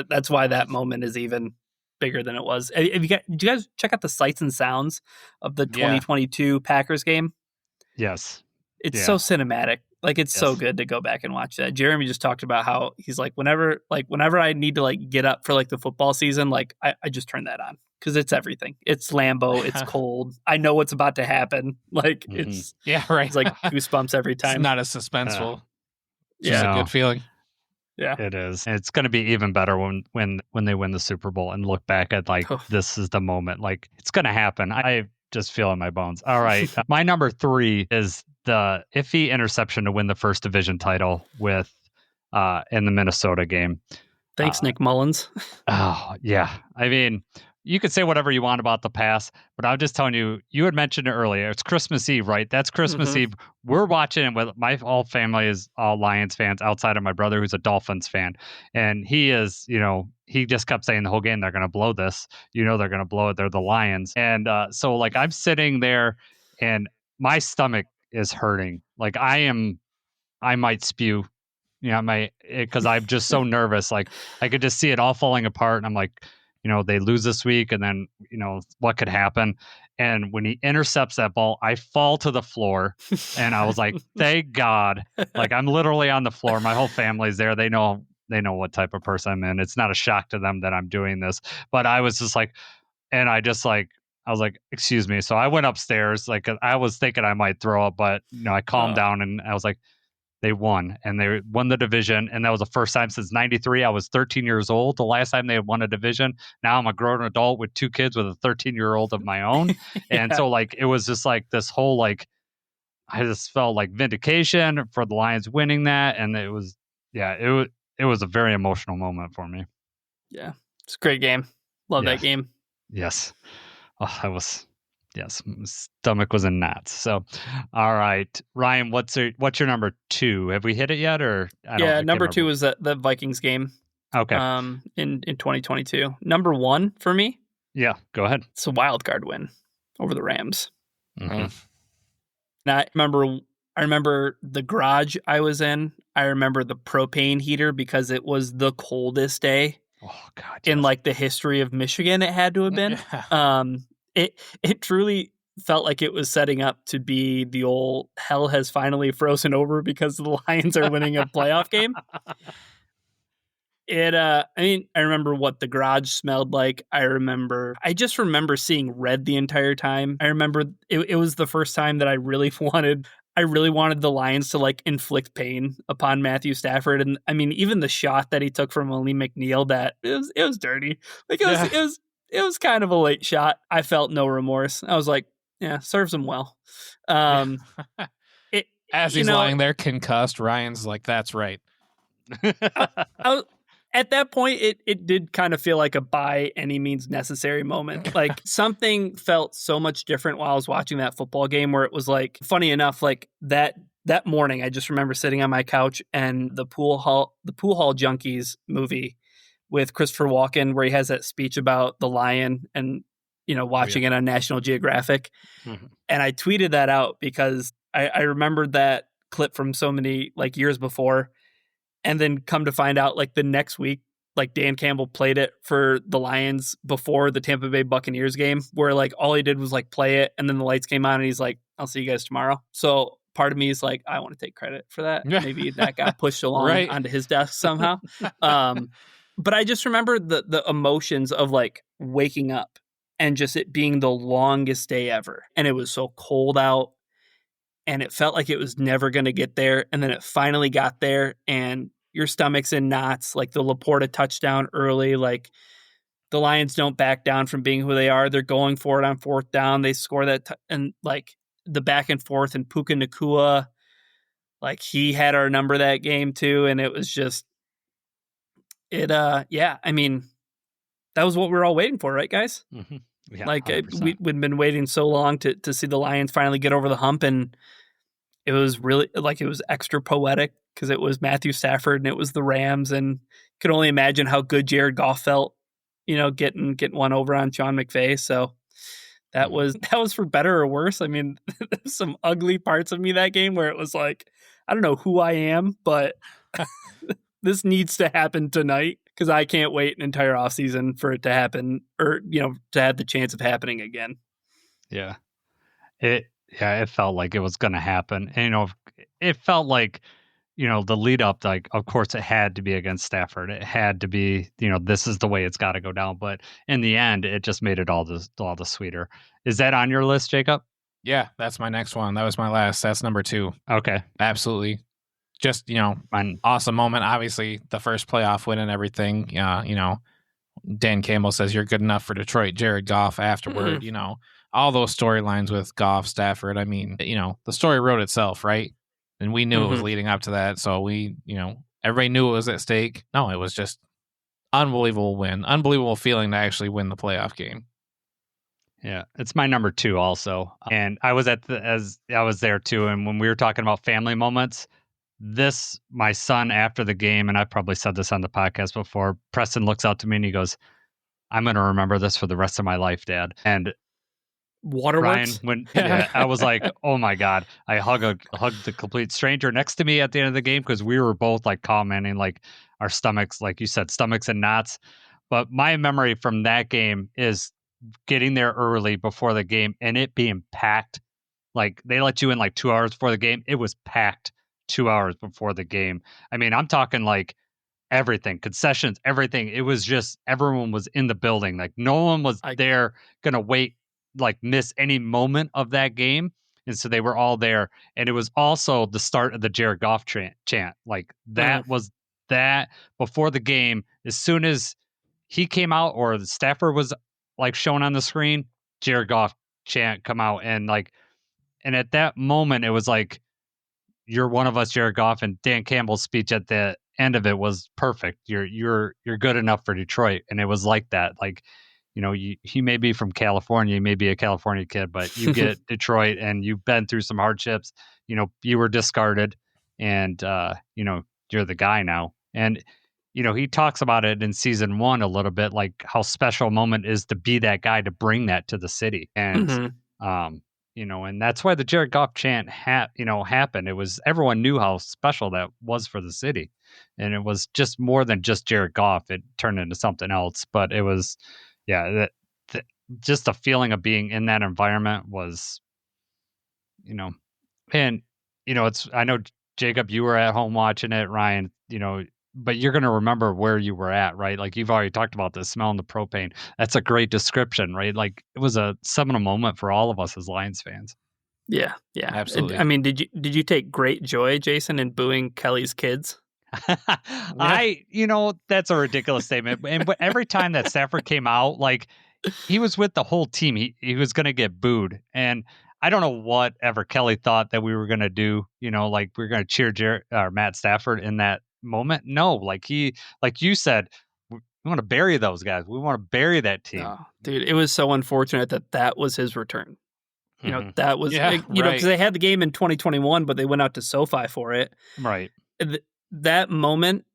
that's why that moment is even bigger than it was. Did you guys check out the sights and sounds of the 2022 Packers game?
Yes.
It's so cinematic. It's so good to go back and watch that. Jeremy just talked about how he's whenever I need to get up for the football season, I just turn that on because it's everything. It's Lambeau. It's cold. I know what's about to happen. It's It's goosebumps every time.
It's not as suspenseful.
It's
just a good feeling.
Yeah, it is. And it's going to be even better when they win the Super Bowl and look back at this is the moment. It's going to happen. I just feel in my bones. All right, my number 3 is the iffy interception to win the first division title with in the Minnesota game.
Thanks, Nick Mullins.
Oh yeah, I mean, you could say whatever you want about the pass, but I'm just telling you. You had mentioned it earlier. It's Christmas Eve, right? That's Christmas Eve. We're watching it with my whole family is all Lions fans, outside of my brother who's a Dolphins fan, and he is, he just kept saying the whole game, they're going to blow this. They're going to blow it. They're the Lions, and so I'm sitting there, and my stomach is hurting. I might spew, because I'm just so nervous. I could just see it all falling apart, and I'm like, they lose this week, and then what could happen. And when he intercepts that ball, I fall to the floor, and I was like, thank God. I'm literally on the floor. My whole family's there. They know what type of person I'm in. It's not a shock to them that I'm doing this, but I was just and I just I was like, excuse me. So I went upstairs. I was thinking I might throw up, but I calmed down, and I was like, they won, and they won the division. And that was the first time since 93. I was 13 years old. The last time they had won a division. Now I'm a grown adult with 2 kids with a 13-year-old of my own. And so it was just this whole, I just felt vindication for the Lions winning that. And it was, it was a very emotional moment for me.
Yeah, it's a great game. Love that game.
Yes. Oh, yes, my stomach was in knots. So, all right, Ryan, what's your number 2? Have we hit it yet, or I can't
Number 2
remember.
was the Vikings game.
Okay.
In 2022. Number 1 for me.
Yeah, go ahead.
It's a wild card win over the Rams.
Mm-hmm.
And I remember the garage I was in. I remember the propane heater because it was the coldest day in like the history of Michigan. It had to have been. It truly felt like it was setting up to be the old hell has finally frozen over because the Lions are winning a playoff game. I remember what the garage smelled like. I just remember seeing red the entire time. I remember it was the first time that I really wanted the Lions to like inflict pain upon Matthew Stafford. And I mean, even the shot that he took from Ali McNeil, that it was dirty. Like it was kind of a late shot. I felt no remorse. I was like, yeah, serves him well.
As he's lying there concussed, Ryan's like, that's right.
At that point, it did kind of feel like a by any means necessary moment. Like something felt so much different while I was watching that football game, where it was like, funny enough, like that morning, I just remember sitting on my couch and the Pool Hall Junkies movie with Christopher Walken, where he has that speech about the lion and, watching it on National Geographic. Mm-hmm. And I tweeted that out because I remembered that clip from so many like years before. And then come to find out, like the next week, like Dan Campbell played it for the Lions before the Tampa Bay Buccaneers game, where like all he did was like play it, and then the lights came on, and he's like, "I'll see you guys tomorrow." So part of me is like, I want to take credit for that. Maybe that got pushed along onto his desk somehow. But I just remember the emotions of like waking up and just it being the longest day ever, and it was so cold out. And it felt like it was never going to get there. And then it finally got there and your stomach's in knots, like the Laporta touchdown early. Like the Lions don't back down from being who they are. They're going for it on 4th down. They score that. And like the back and forth and Puka Nacua, like he had our number that game too. And it was just, I mean, that was what we were all waiting for, right, guys?
Mm-hmm. Yeah,
like we'd been waiting so long to see the Lions finally get over the hump, and it was really like it was extra poetic because it was Matthew Stafford and it was the Rams, and could only imagine how good Jared Goff felt, getting one over on Sean McVay. So that was for better or worse. I mean, there's some ugly parts of me that game where it was like, I don't know who I am, but this needs to happen tonight. Because I can't wait an entire offseason for it to happen, or to have the chance of happening again.
Yeah, it felt like it was going to happen, and it felt like the lead up. Like, of course, it had to be against Stafford. It had to be. This is the way it's got to go down. But in the end, it just made it all the sweeter. Is that on your list, Jacob?
Yeah, that's my next one. That was my last. That's number 2.
Okay,
absolutely. Just, an awesome moment. Obviously, the first playoff win and everything. Dan Campbell says you're good enough for Detroit. Jared Goff afterward, all those storylines with Goff, Stafford. I mean, the story wrote itself, right? And we knew it was leading up to that. So we, everybody knew it was at stake. No, it was just unbelievable win. Unbelievable feeling to actually win the playoff game.
Yeah, it's my number 2 also. And I was I was there too. And when we were talking about family moments, my son after the game, and I've probably said this on the podcast before, Preston looks out to me and he goes, "I'm going to remember this for the rest of my life, Dad." And
Waterworks.
Ryan, I was like, oh my God. I hugged the complete stranger next to me at the end of the game because we were both like commenting like our stomachs, like you said, stomachs and knots. But my memory from that game is getting there early before the game and it being packed. Like they let you in like 2 hours before the game. It was packed 2 hours before the game. I mean, I'm talking like everything, concessions, everything. It was just everyone was in the building. Like no one was there going to wait, like miss any moment of that game. And so they were all there. And it was also the start of the Jared Goff chant. Like that was that before the game. As soon as he came out or the Stafford was like shown on the screen, Jared Goff chant come out. And at that moment, it was like, "You're one of us, Jared Goff." And Dan Campbell's speech at the end of it was perfect. You're good enough for Detroit, and it was like that. Like, he may be from California, you may be a California kid, but you get Detroit, and you've been through some hardships. You were discarded, and you're the guy now. And he talks about it in season 1 a little bit, like how special a moment is to be that guy to bring that to the city. And and that's why the Jared Goff chant happened. It was, everyone knew how special that was for the city, and it was just more than just Jared Goff. It turned into something else, but it was, just the feeling of being in that environment was, and it's, I know, Jacob, you were at home watching it, Ryan, but you're going to remember where you were at, right? Like, you've already talked about this, smelling the propane. That's a great description, right? Like, it was a seminal moment for all of us as Lions fans.
Yeah,
absolutely.
I mean, did you take great joy, Jason, in booing Kelly's kids?
That's a ridiculous statement. And every time that Stafford came out, like, he was with the whole team. He was going to get booed. And I don't know whatever Kelly thought that we were going to do, like, we we're going to cheer Matt Stafford in that moment. No, like you said, we want to bury those guys. We want to bury that team.
Oh, dude, it was so unfortunate that was his return. That was, because they had the game in 2021, but they went out to SoFi for it.
Right.
That moment,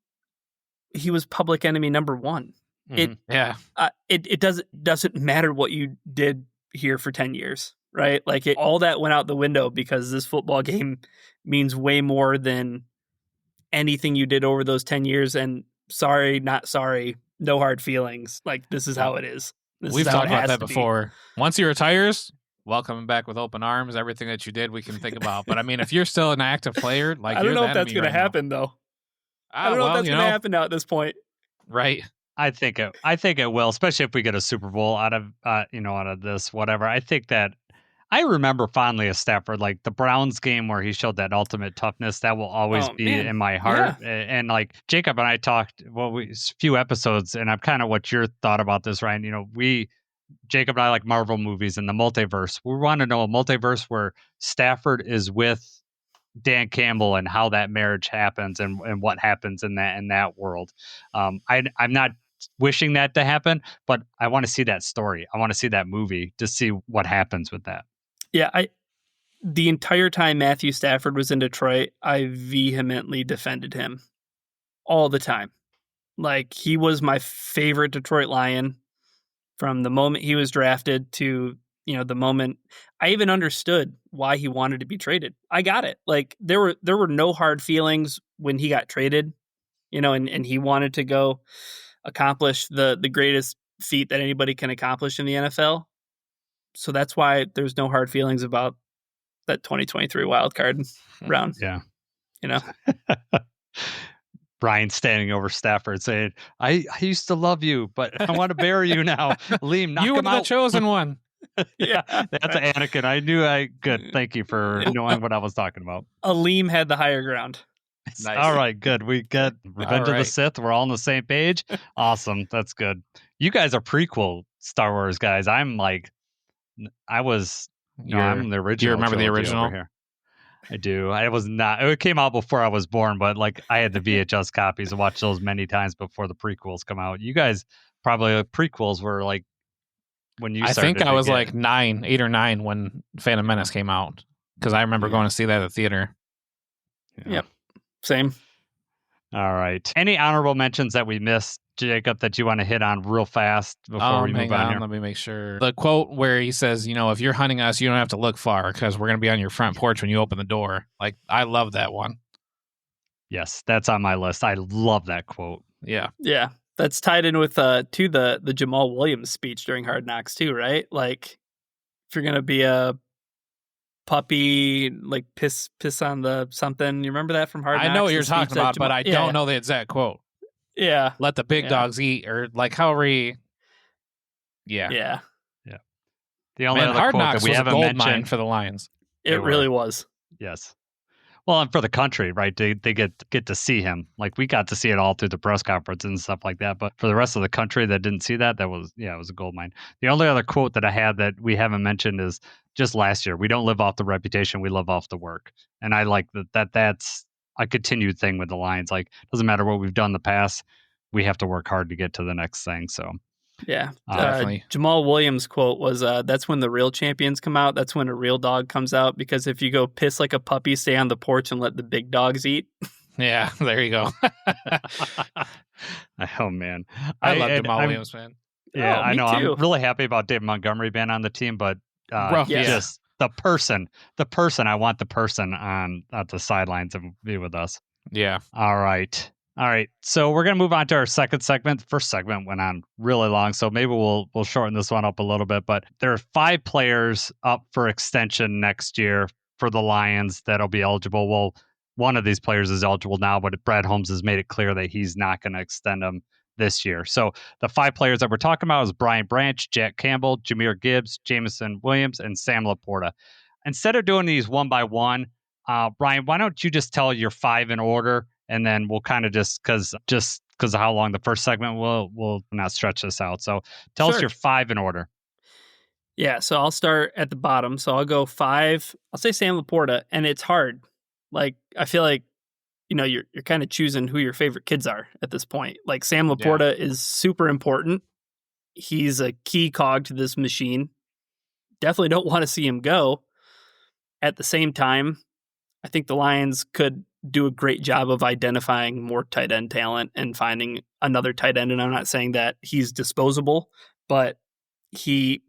he was public enemy number 1. It doesn't matter what you did here for 10 years, right? Like, all that went out the window because this football game means way more than anything you did over those 10 years. And sorry, not sorry, no hard feelings. Like, this is how it is.
We've talked about that before. Once he retires, welcome him back with open arms. Everything that you did, we can think about. But I mean, if you're still an active player, like,
I don't know if that's going to happen, though. I don't know if that's going to happen now at this point.
Right.
I think it will, especially if we get a Super Bowl out of this, whatever. I think that I remember fondly of Stafford, like the Browns game where he showed that ultimate toughness. That will always be in my heart. Yeah. And like Jacob and I talked, a few episodes, and I'm kind of what your thought about this, Ryan. Jacob and I like Marvel movies and the multiverse. We want to know a multiverse where Stafford is with Dan Campbell and how that marriage happens and what happens in that world. I'm not wishing that to happen, but I want to see that story. I want to see that movie to see what happens with that.
Yeah, the entire time Matthew Stafford was in Detroit, I vehemently defended him all the time. Like, he was my favorite Detroit Lion from the moment he was drafted to, the moment I even understood why he wanted to be traded. I got it. Like, there were no hard feelings when he got traded, and he wanted to go accomplish the greatest feat that anybody can accomplish in the NFL. So that's why there's no hard feelings about that 2023 wild card round.
Yeah. Brian standing over Stafford saying, I used to love you, but I want to bury you now. Liam, knock
you
him
were
out.
The chosen one.
Yeah. That's Anakin. I knew good. Thank you for knowing what I was talking about.
Aleem had the higher ground.
Nice. All right, good. We got Revenge of the Sith. We're all on the same page. Awesome. That's good. You guys are prequel Star Wars guys. I'm like, I'm the original.
Do you remember the original?
Over here. I do. I was not. It came out before I was born, but like I had the VHS copies and watched those many times before the prequels come out. You guys probably prequels were like when you.
I think I was like 8 or 9 when Phantom Menace came out because I remember going to see that at the theater.
Yeah. Yep. Same.
All right. Any honorable mentions that we missed, Jacob, that you want to hit on real fast before we move on here?
Let me make sure. The quote where he says, if you're hunting us, you don't have to look far because we're going to be on your front porch when you open the door. Like, I love that one.
Yes, that's on my list. I love that quote.
Yeah.
Yeah. That's tied in with to the Jamal Williams speech during Hard Knocks too, right? Like, if you're going to be a puppy, like piss on the something. You remember that from Hard Knocks?
I know what you're talking about, but I don't know the exact quote.
Yeah.
Let the big dogs eat, or like however he...
Yeah.
The only other
Hard
quote
Knocks
that we
was
haven't
a gold
mentioned
mine for the Lions.
It really was.
Yes. Well, and for the country, right? They get to see him. Like, we got to see it all through the press conference and stuff like that. But for the rest of the country that didn't see that, it was a gold mine. The only other quote that I had that we haven't mentioned is just last year. We don't live off the reputation. We live off the work. And I like that's a continued thing with the Lions. Like, doesn't matter what we've done in the past, we have to work hard to get to the next thing. So
Yeah.
Definitely.
Jamal Williams' quote was, that's when the real champions come out. That's when a real dog comes out. Because if you go piss like a puppy, stay on the porch and let the big dogs eat.
Yeah, there you go.
oh man,
I love Jamal Williams, man.
Yeah,
Oh,
I
me
know.
too.
I'm really happy about David Montgomery being on the team, but
Rough,
yes.
just the person. I want the person on at the sidelines to be with us.
Yeah.
All right. So we're gonna move on to our second segment. The first segment went on really long, so maybe we'll shorten this one up a little bit. But there are 5 players up for extension next year for the Lions that'll be eligible. Well, one of these players is eligible now, but Brad Holmes has made it clear that he's not going to extend them this year. So the 5 players that we're talking about is Brian Branch, Jack Campbell, Jahmyr Gibbs, Jameson Williams, and Sam Laporta. Instead of doing these one by one, Brian, why don't you just tell your 5 in order, and then we'll kind of just because of how long the first segment we'll not stretch this out. So tell us
Sure.
your 5 in order.
Yeah, so I'll start at the bottom. So I'll go 5. I'll say Sam Laporta, and it's hard. Like, I feel like, you're kind of choosing who your favorite kids are at this point. Like, Sam Laporta is super important. He's a key cog to this machine. Definitely don't want to see him go. At the same time, I think the Lions could do a great job of identifying more tight end talent and finding another tight end. And I'm not saying that he's disposable, but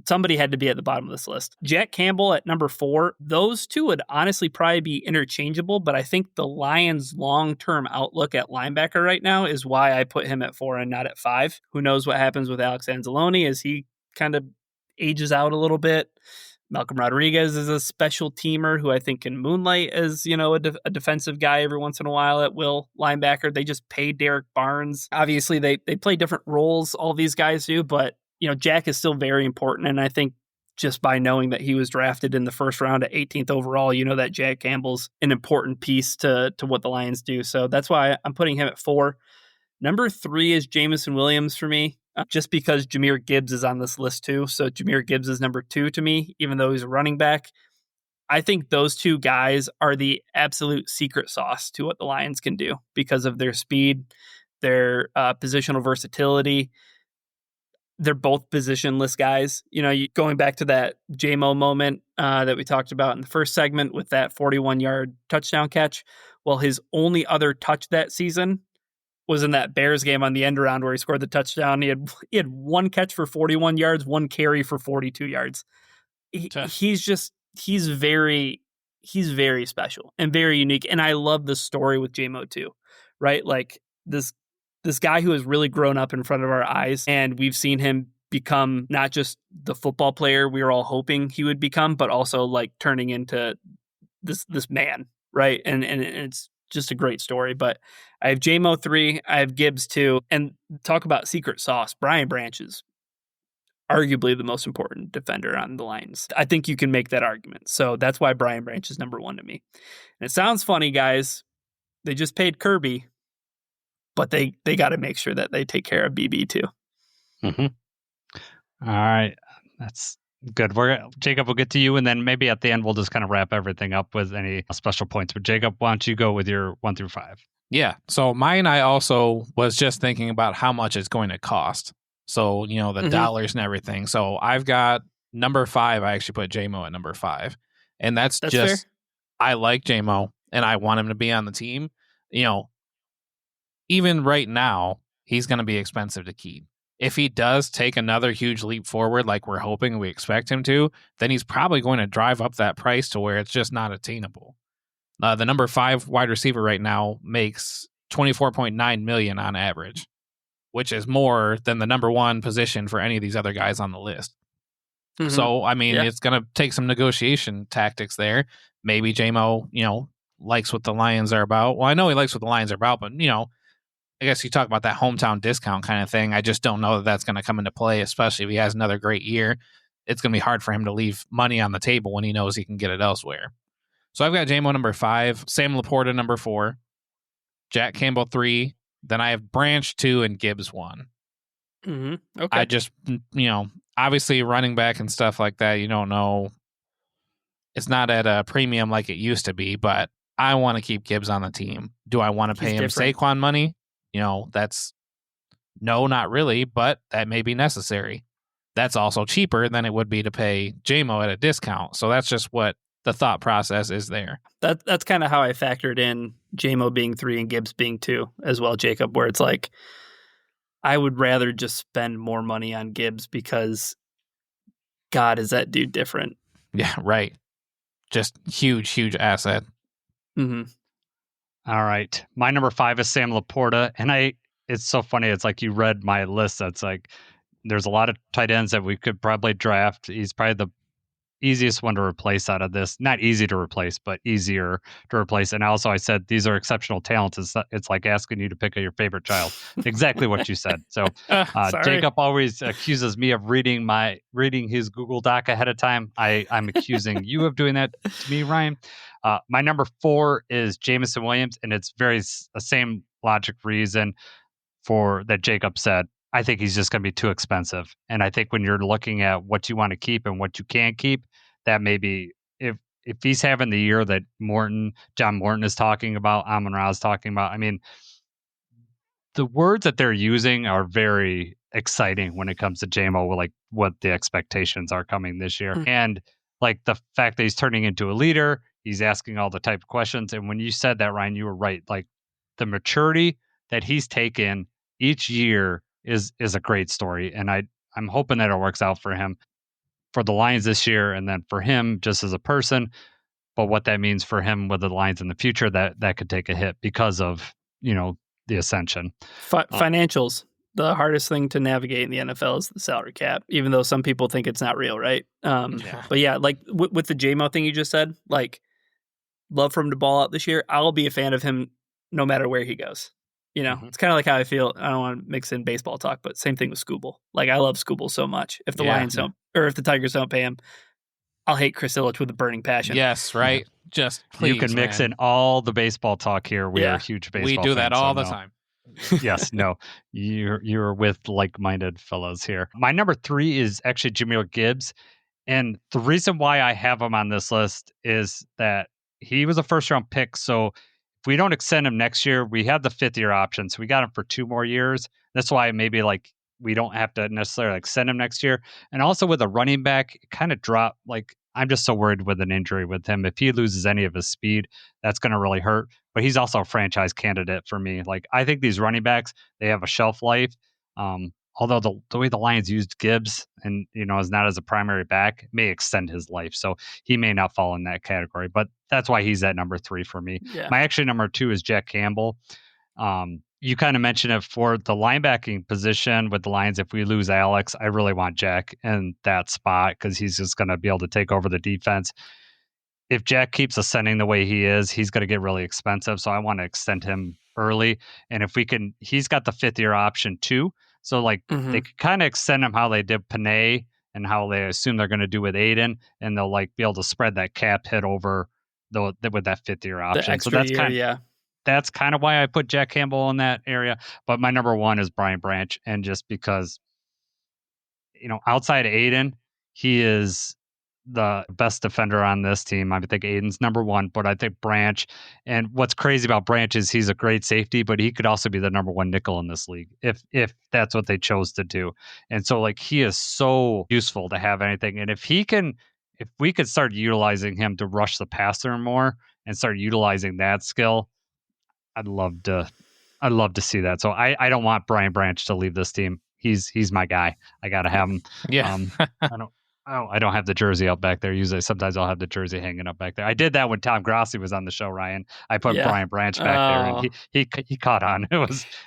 somebody had to be at the bottom of this list. Jack Campbell at number 4. Those two would honestly probably be interchangeable, but I think the Lions' long-term outlook at linebacker right now is why I put him at 4 and not at 5. Who knows what happens with Alex Anzalone as he kind of ages out a little bit. Malcolm Rodriguez is a special teamer who I think can moonlight as, a defensive guy every once in a while at will linebacker. They just paid Derek Barnes. Obviously, they play different roles, all these guys do, but Jack is still very important. And I think just by knowing that he was drafted in the first round at 18th overall, that Jack Campbell's an important piece to what the Lions do. So that's why I'm putting him at 4. Number 3 is Jameson Williams for me, just because Jahmyr Gibbs is on this list too. So Jahmyr Gibbs is number 2 to me, even though he's a running back. I think those two guys are the absolute secret sauce to what the Lions can do because of their speed, their positional versatility. They're both positionless guys. Going back to that J-Mo moment that we talked about in the first segment with that 41-yard touchdown catch. Well, his only other touch that season was in that Bears game on the end around where he scored the touchdown. He had 1 catch for 41 yards, 1 carry for 42 yards. He's very special and very unique. And I love the story with J-Mo too, right? Like this guy who has really grown up in front of our eyes, and we've seen him become not just the football player we were all hoping he would become, but also like turning into this man, right? And it's just a great story. But I have J-Mo 3, I have Gibbs 2, and talk about secret sauce. Brian Branch is arguably the most important defender on the Lions. I think you can make that argument. So that's why Brian Branch is number 1 to me. And it sounds funny, guys. They just paid Kirby, but they got to make sure that they take care of BB too.
Mm-hmm. All right. That's good. Jacob, we'll get to you, and then maybe at the end we'll just kind of wrap everything up with any special points. But Jacob, why don't you go with your 1 through 5?
Yeah. So mine, I also was just thinking about how much it's going to cost. So, the dollars and everything. So I've got number 5. I actually put J-Mo at number 5. And that's just, fair. I like J-Mo and I want him to be on the team. Even right now, he's going to be expensive to keep. If he does take another huge leap forward, like we're hoping we expect him to, then he's probably going to drive up that price to where it's just not attainable. The number 5 wide receiver right now makes $24.9 million on average, which is more than the number 1 position for any of these other guys on the list. Mm-hmm. So, it's going to take some negotiation tactics there. Maybe J-Mo, likes what the Lions are about. Well, I know he likes what the Lions are about, but, I guess you talk about that hometown discount kind of thing. I just don't know that that's going to come into play, especially if he has another great year. It's going to be hard for him to leave money on the table when he knows he can get it elsewhere. So I've got J-Mo number 5, Sam Laporta number 4, Jack Campbell 3, then I have Branch 2 and Gibbs 1.
Mm-hmm. Okay.
I just, obviously running back and stuff like that, you don't know. It's not at a premium like it used to be, but I want to keep Gibbs on the team. Do I want to pay him
different.
Saquon money? That's no, not really, but that may be necessary. That's also cheaper than it would be to pay JMO at a discount. So that's just what the thought process is there.
That's kind of how I factored in JMO being 3 and Gibbs being 2 as well, Jacob, where it's like, I would rather just spend more money on Gibbs because, God, is that dude different?
Yeah, right. Just huge asset.
Mm-hmm.
All right. My number 5 is Sam Laporta. And it's so funny. It's like you read my list. That's like, there's a lot of tight ends that we could probably draft. He's probably the easiest one to replace out of this. Not easy to replace, but easier to replace. And also I said, these are exceptional talents. It's like asking you to pick your favorite child. Exactly what you said. So Jacob always accuses me of reading his Google Doc ahead of time. I'm accusing you of doing that to me, Ryan. My number 4 is Jamison Williams, and it's the same logic reason for that Jacob said. I think he's just going to be too expensive. And I think when you're looking at what you want to keep and what you can't keep, that maybe if he's having the year that John Morton is talking about, Amon-Ra is talking about, I mean, the words that they're using are very exciting when it comes to JMO, like what the expectations are coming this year.
Mm.
And like the fact that he's turning into a leader, he's asking all the type of questions. And when you said that, Ryan, you were right. Like the maturity that he's taken each year is a great story. And I'm hoping that it works out for him, for the Lions this year, and then for him just as a person. But what that means for him with the Lions in the future, that could take a hit because of, the ascension.
Financials. The hardest thing to navigate in the NFL is the salary cap, even though some people think it's not real, right? But yeah, like with the JMO thing you just said, like, love for him to ball out this year. I'll be a fan of him no matter where he goes. It's kind of like how I feel. I don't want to mix in baseball talk, but same thing with Scooble. Like, I love Scooble so much. If the Lions don't, or if the Tigers don't pay him, I'll hate Chris Ilitch with a burning passion.
Yes, right. Just please,
you can mix in all the baseball talk here. We are huge baseball
We do
fans,
that all the time.
Yes, no, you're with like-minded fellows here. My number 3 is actually Jahmyr Gibbs, and the reason why I have him on this list is that he was a first-round pick. So if we don't extend him next year, we have the 5th-year option. So we got him for 2 more years. That's why maybe like we don't have to necessarily extend him next year. And also with a running back, it kind of dropped. Like, I'm just so worried with an injury with him. If he loses any of his speed, that's going to really hurt. But he's also a franchise candidate for me. Like, I think these running backs, they have a shelf life. Although the way the Lions used Gibbs and, is not as a primary back may extend his life. So he may not fall in that category, but that's why he's at number 3 for me.
Yeah.
My actually number 2 is Jack Campbell. You kind of mentioned it for the linebacking position with the Lions. If we lose Alex, I really want Jack in that spot because he's just going to be able to take over the defense. If Jack keeps ascending the way he is, he's going to get really expensive. So I want to extend him early. And if we can, he's got the 5th-year option too. So like they could kind of extend him how they did Panay and how they assume they're going to do with Aiden, and they'll like be able to spread that cap hit over with that 5th-year option.
The extra
so that's
year,
that's kind of why I put Jack Campbell in that area. But my number 1 is Brian Branch. And just because, outside of Aiden, he is the best defender on this team. I think Aiden's number 1, but I think Branch, and what's crazy about Branch is he's a great safety, but he could also be the number 1 nickel in this league if that's what they chose to do. And so like he is so useful to have anything. And if we could start utilizing him to rush the passer more and start utilizing that skill, I'd love to see that. So I don't want Brian Branch to leave this team. He's my guy. I got to have him.
Yeah.
I don't have the jersey up back there. Usually, sometimes I'll have the jersey hanging up back there. I did that when Tom Grossi was on the show, Ryan. I put Brian Branch back there, and he caught on. It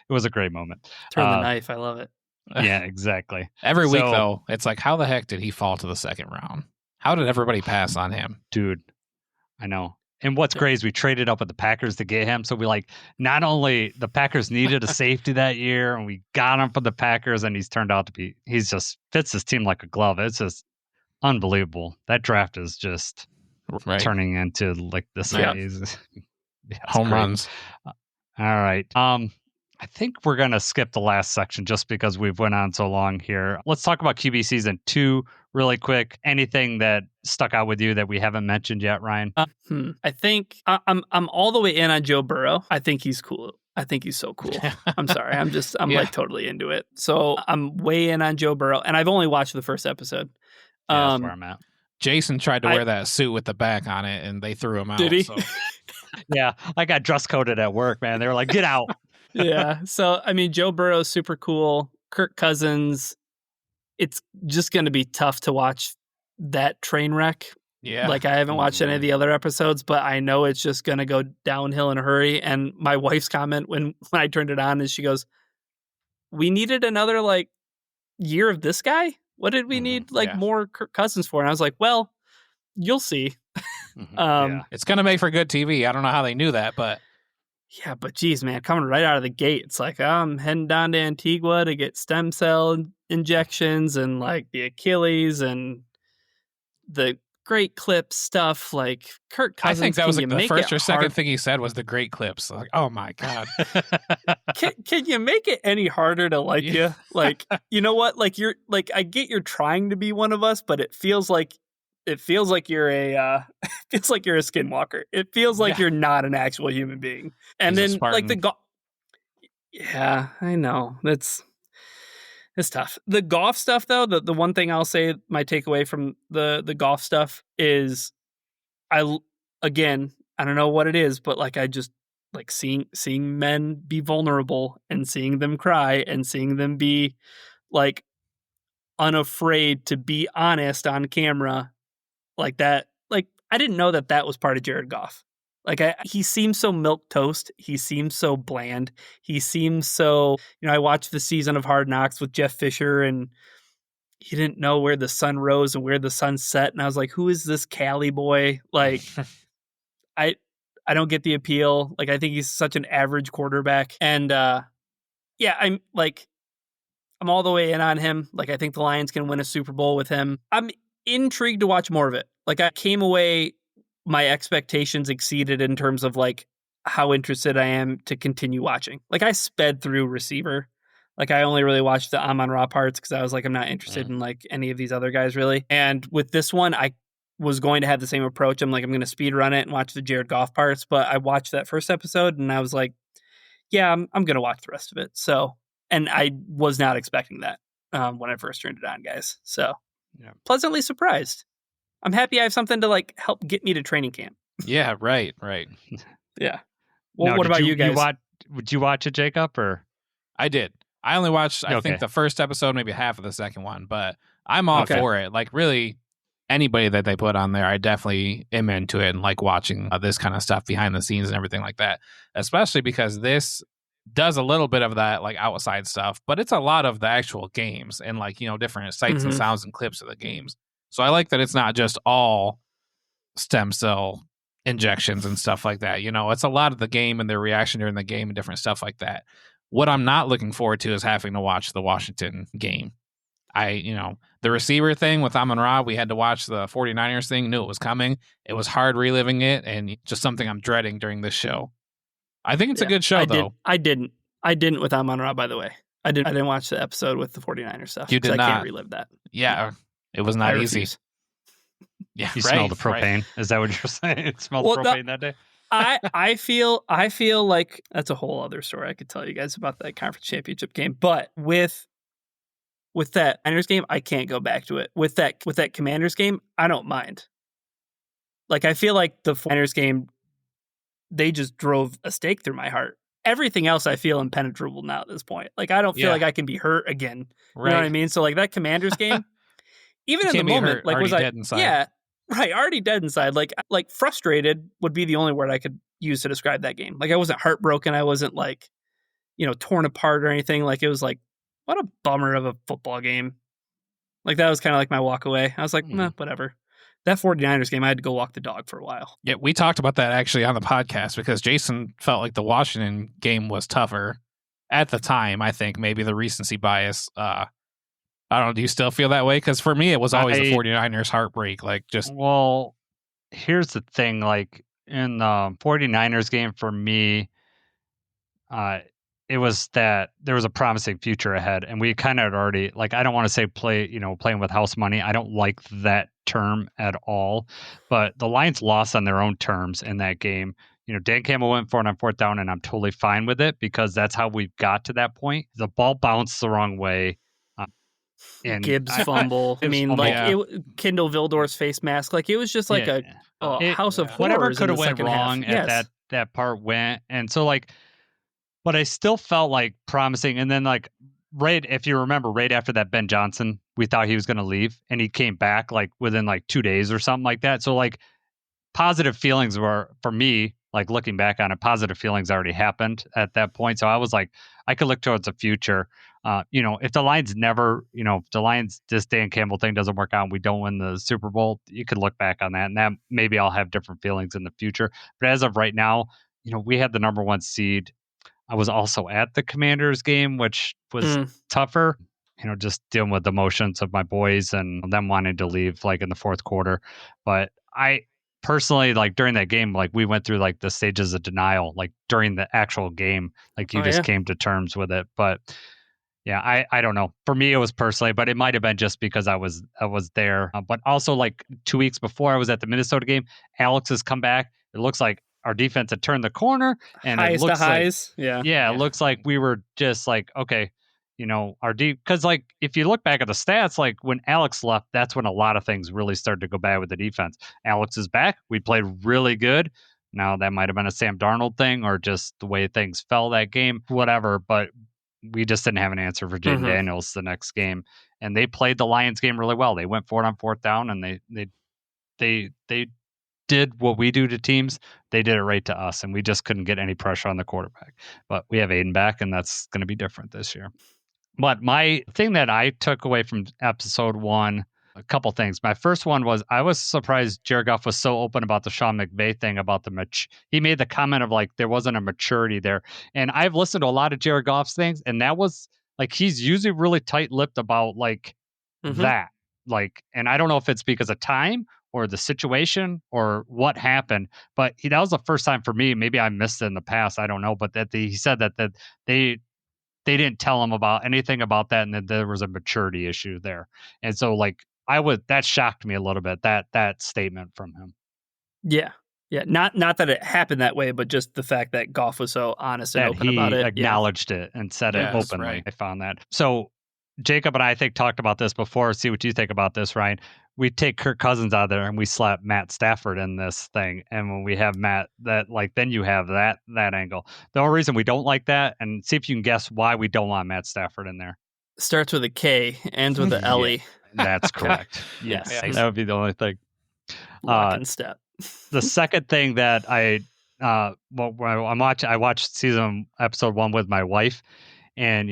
was a great moment.
Turn the knife. I love it.
Yeah, exactly.
Every week, though, it's like, how the heck did he fall to the 2nd round? How did everybody pass on him?
Dude, I know. And what's great is we traded up with the Packers to get him. So we not only the Packers needed a safety that year, and we got him for the Packers, and he's turned out to be, he's just fits his team like a glove. It's just unbelievable. That draft is just turning into like this.
Yeah.
Yeah,
home runs.
All right. I think we're going to skip the last section just because we've went on so long here. Let's talk about QB season 2 really quick. Anything that stuck out with you that we haven't mentioned yet, Ryan?
I think I'm all the way in on Joe Burrow. I think he's cool. I think he's so cool. I'm sorry. I'm like totally into it. So I'm way in on Joe Burrow, and I've only watched the first episode.
Yeah, that's where I'm at.
Jason tried to wear that suit with the back on it, and they threw him out.
Did he?
So.
Yeah, I got dress coded at work, man. They were like, "Get out."
Yeah. So I mean, Joe Burrow's super cool. Kirk Cousins. It's just going to be tough to watch that train wreck.
Yeah.
Like, I haven't watched any of the other episodes, but I know it's just going to go downhill in a hurry. And my wife's comment when I turned it on is she goes, "We needed another like year of this guy. What did we need more Kirk Cousins for?" And I was like, "Well, you'll see."
It's going to make for good TV. I don't know how they knew that, but.
Yeah, but geez, man, coming right out of the gate, it's like I'm heading down to Antigua to get stem cell injections and like the Achilles and the great clips stuff. Like Kirk Cousins,
I think that was like the first or second thing he said was the great clips. Like, oh my god,
can you make it any harder to like you? Like, you know what? Like I get you're trying to be one of us, but it feels like you're a feels like you're a skinwalker. It feels like you're not an actual human being. And
He's
then like yeah, I know. It's tough. The golf stuff though, the one thing I'll say my takeaway from the golf stuff is I don't know what it is, but like I just like seeing men be vulnerable and seeing them cry and seeing them be like unafraid to be honest on camera. Like that, like I didn't know that was part of Jared Goff. Like he seems so milquetoast. He seems so bland. He seems so, I watched the season of Hard Knocks with Jeff Fisher, and he didn't know where the sun rose and where the sun set. And I was like, who is this Cali boy? Like, I don't get the appeal. Like, I think he's such an average quarterback. And I'm all the way in on him. Like, I think the Lions can win a Super Bowl with him. I'm intrigued to watch more of it. Like, I came away, my expectations exceeded in terms of like how interested I am to continue watching. Like, I sped through receiver. Like, I only really watched the Amon-Ra parts because I was like, I'm not interested in like any of these other guys really. And with this one, I was going to have the same approach. I'm like, I'm going to speed run it and watch the Jared Goff parts. But I watched that first episode and I was like, yeah, I'm going to watch the rest of it. So, and I was not expecting that when I first turned it on, guys. So pleasantly surprised. I'm happy I have something to like help get me to training camp.
Yeah, right.
Yeah. Well, what about you guys?
Would you watch it, Jacob, or?
I did. I only watched, I think, the first episode, maybe half of the second one, but I'm all for it. Like, really, anybody that they put on there, I definitely am into it and like watching this kind of stuff behind the scenes and everything like that, especially because this does a little bit of that like outside stuff, but it's a lot of the actual games and like, different sights and sounds and clips of the games. So I like that it's not just all stem cell injections and stuff like that. It's a lot of the game and their reaction during the game and different stuff like that. What I'm not looking forward to is having to watch the Washington game. The receiver thing with Amon-Ra, we had to watch the 49ers thing, knew it was coming. It was hard reliving it and just something I'm dreading during this show. I think it's a good show, though.
I didn't with Amon-Ra, by the way. I didn't watch the episode with the 49ers stuff.
You did not.
I can't relive that.
Yeah, it was not easy.
Yeah, you smelled the propane. Right. Is that what you're saying? It smelled propane that day?
I feel like that's a whole other story. I could tell you guys about that conference championship game. But with that Niners game, I can't go back to it. With that Commanders game, I don't mind. Like, I feel like the Niners game, they just drove a stake through my heart. Everything else I feel impenetrable now at this point. Like, I don't feel like I can be hurt again. You know what I mean? So like that Commanders game, even in the moment, like was I dead inside. Yeah, right, already dead inside. Like frustrated would be the only word I could use to describe that game. Like, I wasn't heartbroken. I wasn't like, torn apart or anything. Like, it was like, what a bummer of a football game. Like, that was kind of like my walk away. I was like, nah, whatever. That 49ers game, I had to go walk the dog for a while.
Yeah, we talked about that actually on the podcast because Jason felt like the Washington game was tougher at the time. I think maybe the recency bias. I don't know. Do you still feel that way? Because for me, it was always the 49ers heartbreak. Like, just.
Well, here's the thing. Like, in the 49ers game for me, it was that there was a promising future ahead, and we kind of had already, like, I don't want to say playing with house money. I don't like that term at all, but the Lions lost on their own terms in that game. Dan Campbell went for it on fourth down, and I'm totally fine with it because that's how we've got to that point. The ball bounced the wrong way. And
Gibbs fumble. I mean, Kendall Vildor's face mask. Like, it was just like a house of horrors.
Whatever could have went wrong
half.
at that part went. And so, like, but I still felt like promising. And then, like, if you remember, right after that Ben Johnson, we thought he was going to leave, and he came back like within like 2 days or something like that. So, like, positive feelings were, for me, like, looking back on it, positive feelings already happened at that point. So I was like, I could look towards the future. If the Lions, this Dan Campbell thing doesn't work out and we don't win the Super Bowl, you could look back on that, and that maybe I'll have different feelings in the future. But as of right now, we had the number 1 seed. I was also at the Commanders game, which was tougher, just dealing with the emotions of my boys and them wanting to leave like in the fourth quarter. But I personally, like, during that game, like, we went through like the stages of denial, like during the actual game, like you just came to terms with it. But yeah, I don't know. For me, it was personally, but it might have been just because I was there. But also, like, 2 weeks before I was at the Minnesota game, Alex has come back. It looks like our defense had turned the corner, and
highs
it looks
to highs.
Like, it looks like we were just like, okay, because, like, if you look back at the stats, like, when Alex left, that's when a lot of things really started to go bad with the defense. Alex is back. We played really good. Now, that might have been a Sam Darnold thing or just the way things fell that game, whatever, but we just didn't have an answer for Jaden Daniels the next game. And they played the Lions game really well. They went for it on fourth down, and they did what we do to teams. They did it right to us, and we just couldn't get any pressure on the quarterback. But we have Aiden back, and that's going to be different this year. But my thing that I took away from episode 1, a couple things. My first one was I was surprised Jared Goff was so open about the Sean McVay thing about he made the comment of like there wasn't a maturity there. And I've listened to a lot of Jared Goff's things, and that was like he's usually really tight-lipped about like that. Like, and I don't know if it's because of time or the situation or what happened, but that was the first time for me. Maybe I missed it in the past. I don't know, but he said that they didn't tell him about anything about that, and that there was a maturity issue there. And so, like, that shocked me a little bit, that statement from him.
Yeah. Not that it happened that way, but just the fact that Goff was so honest and open about it.
He acknowledged it and said it openly. Right. I found that. So Jacob and I think talked about this before. See what you think about this, Ryan. We take Kirk Cousins out of there and we slap Matt Stafford in this thing. And when we have Matt, then you have that angle. The only reason we don't like that, and see if you can guess why we don't want Matt Stafford in there.
Starts with a K, ends with an L-E.
That's correct. Yes. That would be the only thing.
Lock and step.
The second thing that I watched episode 1 with my wife, and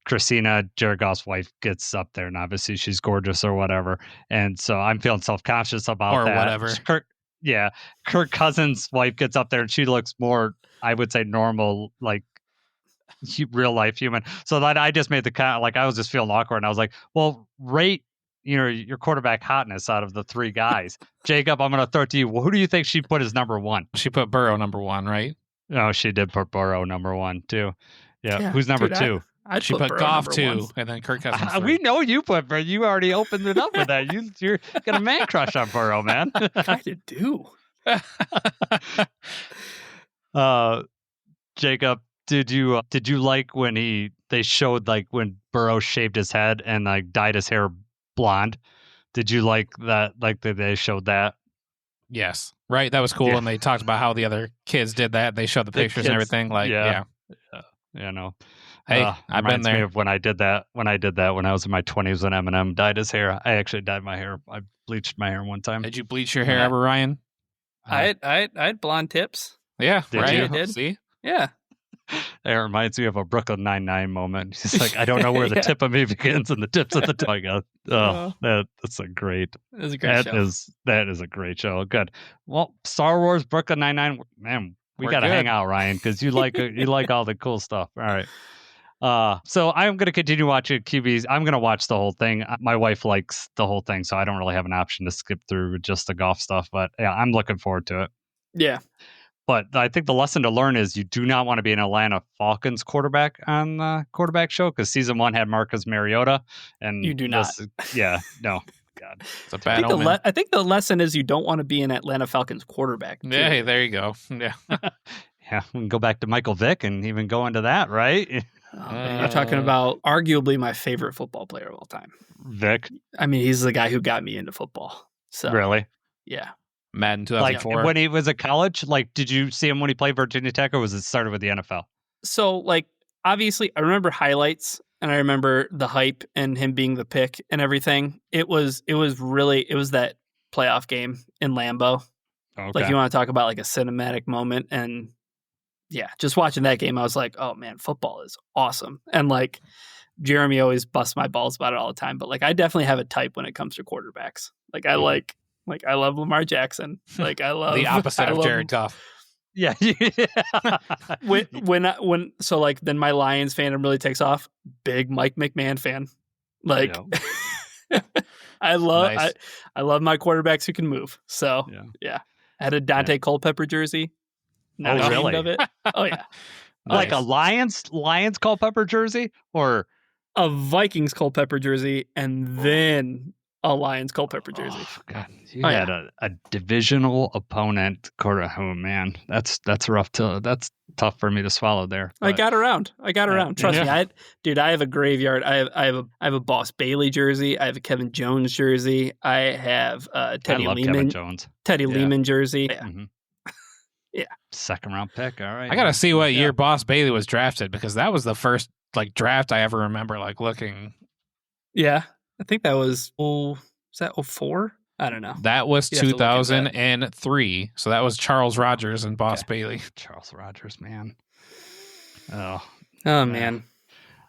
Christina, Jared Goff's wife, gets up there, and obviously she's gorgeous or whatever, and so I'm feeling self-conscious about that.
Or whatever.
Kirk Cousins' wife gets up there, and she looks more, I would say, normal, like real life human. So that I just made the kind, like, I was just feeling awkward, and I was like, well, rate your quarterback hotness out of the 3 guys. Jacob, I'm going to throw it to you. Who do you think she put as number 1?
She put Burrow number 1, right?
No, she did put Burrow number 1 too. Yeah. Who's number 2?
She put Goff 2, and then Kirk Cousins 3.
We know you put Burrow. You already opened it up with that. You're got a man crush on Burrow, man.
I do.
Jacob, did you like when they showed like when Burrow shaved his head and like dyed his hair blonde? Did you like that? Like that they showed that?
Yes, right. That was cool, and they talked about how the other kids did that. They showed the pictures and everything. Like,
no.
Hey, I've been there.
Me of when I did that when I was in my 20s when Eminem dyed his hair. I actually dyed my hair. I bleached my hair one time.
Did you bleach your hair ever, Ryan?
I had blonde tips.
Yeah,
did
right.
You?
I did.
See?
Yeah.
It reminds me of a Brooklyn Nine-Nine moment. He's like, I don't know where the tip of me begins and the tips of the tip. I go, that's a great.
That is a great show.
That is a great show. Good. Well, Star Wars, Brooklyn Nine-Nine, man, we got to hang out, Ryan, because you like all the cool stuff. All right. So I'm going to continue watching QBs. I'm going to watch the whole thing. My wife likes the whole thing, so I don't really have an option to skip through just the golf stuff. But yeah, I'm looking forward to it.
Yeah.
But I think the lesson to learn is you do not want to be an Atlanta Falcons quarterback on the quarterback show because season 1 had Marcus Mariota, and
You do not.
No, God,
It's a bad omen.
I think the lesson is you don't want to be an Atlanta Falcons quarterback.
Yeah, hey,
period.
there you go. Yeah.
yeah, we can go back to Michael Vick and even go into that, right?
Man, you're talking about arguably my favorite football player of all time.
Vic,
I mean, he's the guy who got me into football. So
really?
yeah.
Madden
Like
2004.
when he was at college, like did you see him when he played Virginia Tech, or was it started with the NFL?
So like obviously I remember highlights and I remember the hype and him being the pick and everything. It was that playoff game in Lambeau.
Okay.
Like you want to talk about like a cinematic moment, and yeah, just watching that game I was like, oh man, football is awesome. And like Jeremy always busts my balls about it all the time, but like I definitely have a type when it comes to quarterbacks. Like I I love Lamar Jackson. Like I love
the opposite of Jared Goff.
Yeah.
So like then my Lions fandom really takes off. Big Mike McMahon fan. Like I love
Nice.
I love my quarterbacks who can move. So yeah. I had a Dante Culpepper jersey. Not ashamed
really?
of it. Oh yeah.
Like a Lions Culpepper jersey, or
A Vikings Culpepper jersey and then a Lions Culpepper jersey.
Oh, God, you had a divisional opponent quarter. Oh man, that's rough. That's tough for me to swallow there.
I got around. Trust me. I have a graveyard. I have a Boss Bailey jersey. I have a Kevin Jones jersey. I have Teddy Lehman jersey. Yeah.
Mm-hmm.
Yeah.
Second round pick. All right.
I gotta see what year Boss Bailey was drafted, because that was the first like draft I ever remember like looking.
Yeah. I think that was is that 04? I don't know.
That was
You have to look into
2003. So that was Charles Rogers and Boss Bailey.
Charles Rogers, man. Oh
man.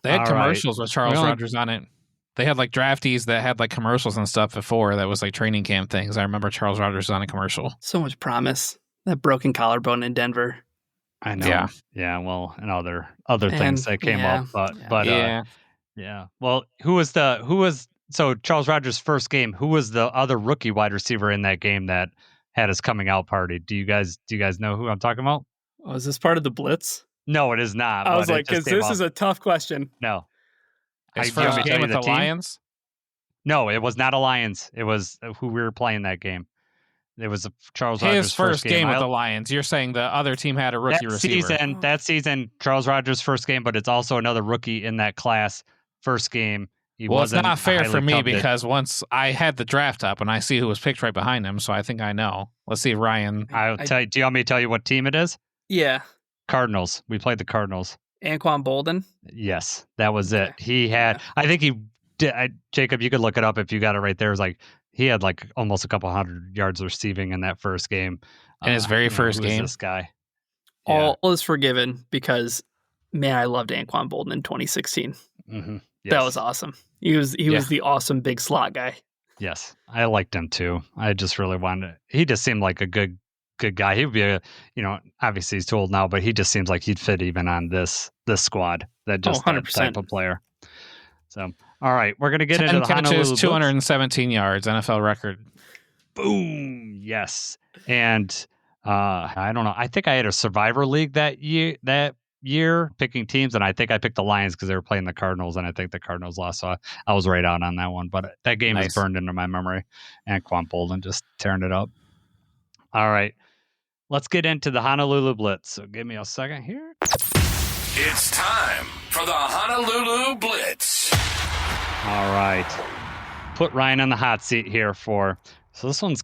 They had
All
commercials
right.
with Charles Rogers on it. They had like draftees that had like commercials and stuff before that was like training camp things. I remember Charles Rogers on a commercial.
So much promise. That broken collarbone in Denver.
I know.
Yeah.
Yeah. Well, and other things that came up, but yeah. Well, who was so Charles Rogers' first game? Who was the other rookie wide receiver in that game that had his coming out party? Do you guys know who I'm talking about?
Oh, is this part of the Blitz?
No, it is not.
I was like, because this is a tough question.
No.
His first game with the Lions?
No, it was not a Lions. It was who we were playing that game. It was Charles Rogers'
His first game with the Lions. You're saying the other team had a rookie receiver.
That season, Charles Rogers' first game, but it's also another rookie in that class. First game.
It's not fair for me because once I had the draft up and I see who was picked right behind him, so I think I know. Let's see if Ryan.
I'll tell you. Do you want me to tell you what team it is?
Yeah.
Cardinals. We played the Cardinals.
Anquan Bolden?
Yes, that was it. He had, I think he did, Jacob, you could look it up if you got it right there. It was like, he had like almost a couple hundred yards receiving in that first game.
In his very first game.
This guy.
All is forgiven because, man, I loved Anquan Bolden in 2016.
Mm-hmm. Yes.
That was awesome. He was the awesome big slot guy.
Yes, I liked him too. I just really wanted. He just seemed like a good guy. He would be obviously he's too old now, but he just seems like he'd fit even on this squad. That just that type of player. So, all right, we're gonna get into the
catches, 217 yards, NFL record.
Boom. Yes, and I don't know. I think I had a Survivor League that year picking teams, and I think I picked the Lions because they were playing the Cardinals, and I think the Cardinals lost, so I was right on that one. But that game is burned into my memory, and Anquan Bolden just tearing it up. All right, let's get into the Honolulu Blitz. So give me a second here.
It's time for the Honolulu Blitz.
All right, put Ryan on the hot seat here so this one's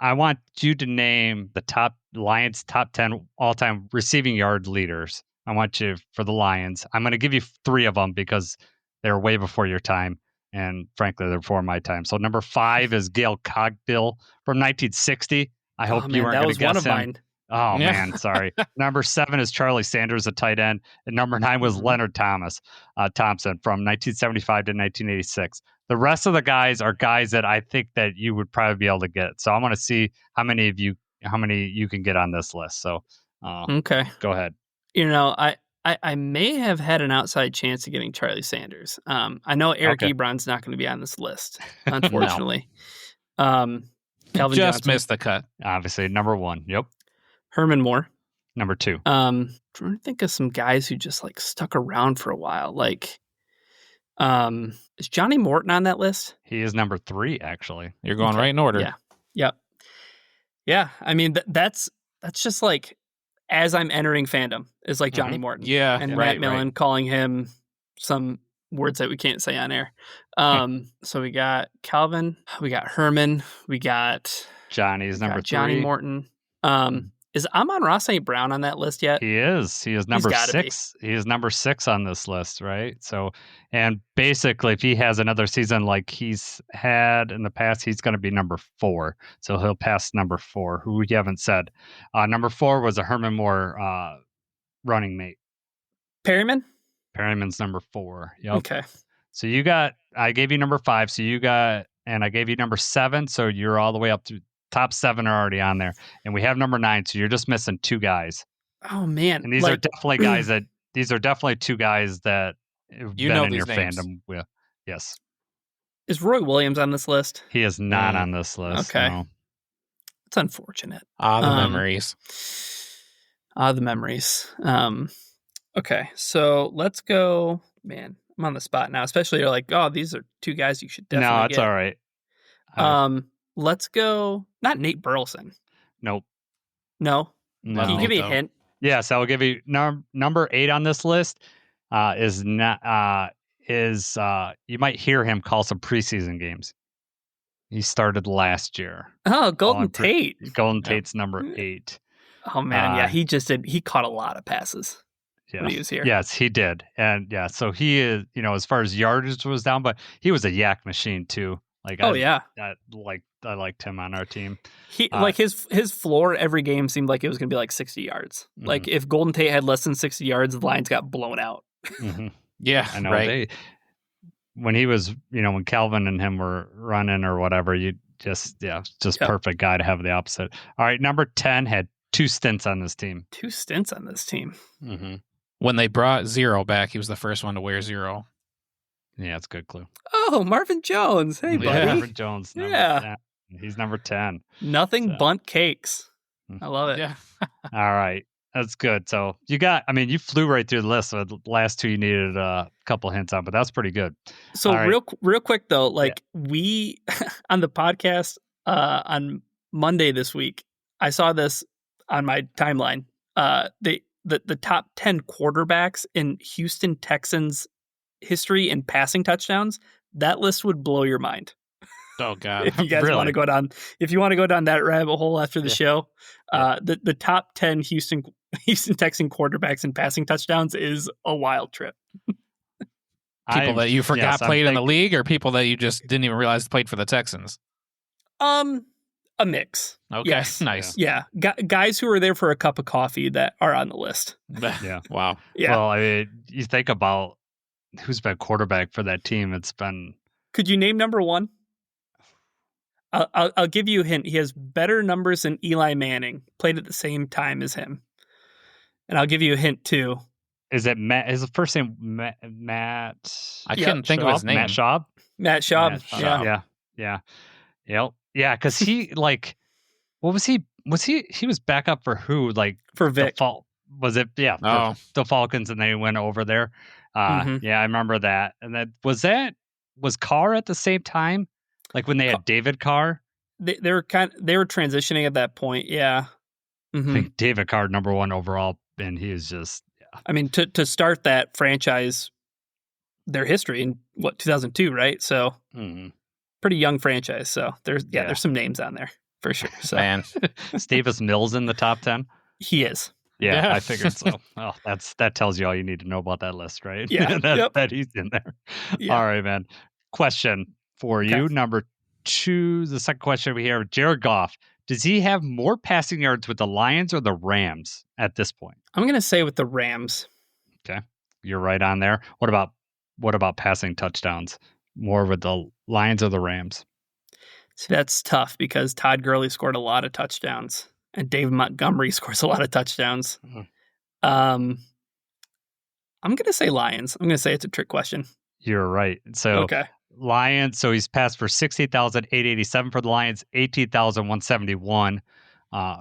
I want you to name the Lions top 10 all-time receiving yard leaders. I want you for the Lions. I'm going to give you 3 of them because they're way before your time, and frankly, they're before my time. So number 5 is Gail Cogbill from 1960. I hope you weren't going to guess him.
Mine.
Oh, man, sorry. Number 7 is Charlie Sanders, a tight end. And number 9 was Leonard Thompson from 1975 to 1986. The rest of the guys are guys that I think that you would probably be able to get. So I want to see how many you can get on this list. So
okay,
go ahead.
I may have had an outside chance of getting Charlie Sanders. I know Eric Ebron's not going to be on this list, unfortunately. Calvin
just
Johnson.
missed the cut.
Obviously, number 1. Yep.
Herman Moore.
Number 2.
Trying to think of some guys who just like stuck around for a while. Like, is Johnny Morton on that list?
He is number 3, actually.
You're going right in order.
Yeah. Yep. Yeah. I mean, that's just like as I'm entering fandom is like Johnny Morton.
Yeah.
And
right,
Matt Millen calling him some words that we can't say on air. So we got Calvin, we got Herman, we got
Johnny's number 3.
Johnny Morton. Is Amon-Ra St. Brown on that list yet?
He is. He is number
gotta
6. He is number 6 on this list, right? So, and basically, if he has another season like he's had in the past, he's going to be number 4. So he'll pass number 4, who we haven't said. Number 4 was a Herman Moore running mate.
Perryman?
Perryman's number 4. Yep.
Okay.
So I gave you number 5. So and I gave you number 7. So you're all the way up to top 7 are already on there. And we have number 9. So you're just missing 2 guys.
Oh, man.
And these are definitely guys these are definitely 2 guys that have been in your
names.
fandom with. Yes.
Is Roy Williams on this list?
He is not on this list.
Okay.
No.
It's unfortunate.
The memories.
The memories. Okay. So let's go. Man, I'm on the spot now. Especially you're like, oh, these are 2 guys you should definitely
No, it's
get.
all right.
Let's go. Not Nate Burleson.
Nope.
No.
No.
Can you give me a hint?
Yes, I will give you number 8 on this list. You might hear him call some preseason games. He started last year.
Oh, Golden Tate.
Golden Tate's number 8.
Oh man, yeah, he just did. He caught a lot of passes when he was here.
Yes, he did, and so he is. As far as yardage was down, but he was a yak machine too. Like, I liked him on our team.
He like his floor every game seemed like it was going to be like 60 yards. Mm-hmm. Like if Golden Tate had less than 60 yards, the Lions got blown out.
Mm-hmm.
Yeah,
I know.
Right.
When he was, when Calvin and him were running or whatever, perfect guy to have the opposite. All right, number 10 had 2 stints on this team.
2 stints on this team.
Mm-hmm.
When they brought 0 back, he was the first one to wear 0.
Yeah, it's a good clue.
Oh, Marvin Jones. Hey, buddy.
Marvin Jones. He's number 10.
Nothing bunt cakes. I love it.
Yeah.
All right. That's good. So you flew right through the list. So the last 2 you needed a couple hints on, but that's pretty good.
So real quick though, we on the podcast on Monday this week, I saw this on my timeline. The top 10 quarterbacks in Houston Texans history in passing touchdowns, that list would blow your mind.
Oh God!
If you guys want to go down, that rabbit hole after the show, the top 10 Houston Texan quarterbacks in passing touchdowns is a wild trip.
People that you forgot played in the league, or people that you just didn't even realize played for the Texans.
A mix.
Okay,
yes.
Nice.
Yeah, guys who are there for a cup of coffee that are on the list.
Yeah.
Wow.
Yeah.
Well, I mean, you think about who's been quarterback for that team. It's been.
Could you name number 1? I'll give you a hint. He has better numbers than Eli Manning. Played at the same time as him. And I'll give you a hint too.
Is it Matt? Is the first name Matt?
I couldn't think of his name.
Matt Schaub.
Matt Schaub.
Yeah. Yeah. Because he what was he? He was back up for who? Like
for Vic.
Was it? Yeah.
Oh.
The Falcons, and they went over there. Yeah, I remember that. And was Carr at the same time? Like when they had David Carr?
They were transitioning at that point. Yeah. Mm-hmm.
I think David Carr number 1 overall, and he is just. Yeah.
I mean, to start that franchise, their history in 2002, right? So pretty young franchise. So there's some names on there for sure. So
Man,
Davis Mills in the top 10.
He is.
Yeah, I figured so. Oh, that tells you all you need to know about that list, right?
Yeah,
that he's in there. Yeah. All right, man. Question for you, number 2. The second question we have: Jared Goff. Does he have more passing yards with the Lions or the Rams at this point?
I'm going to say with the Rams.
Okay, you're right on there. What about passing touchdowns? More with the Lions or the Rams?
See, that's tough because Todd Gurley scored a lot of touchdowns. And David Montgomery scores a lot of touchdowns. Mm-hmm. I'm going to say Lions. I'm going to say it's a trick question.
You're right. So Lions. So he's passed for 60,887 for the Lions, 18,171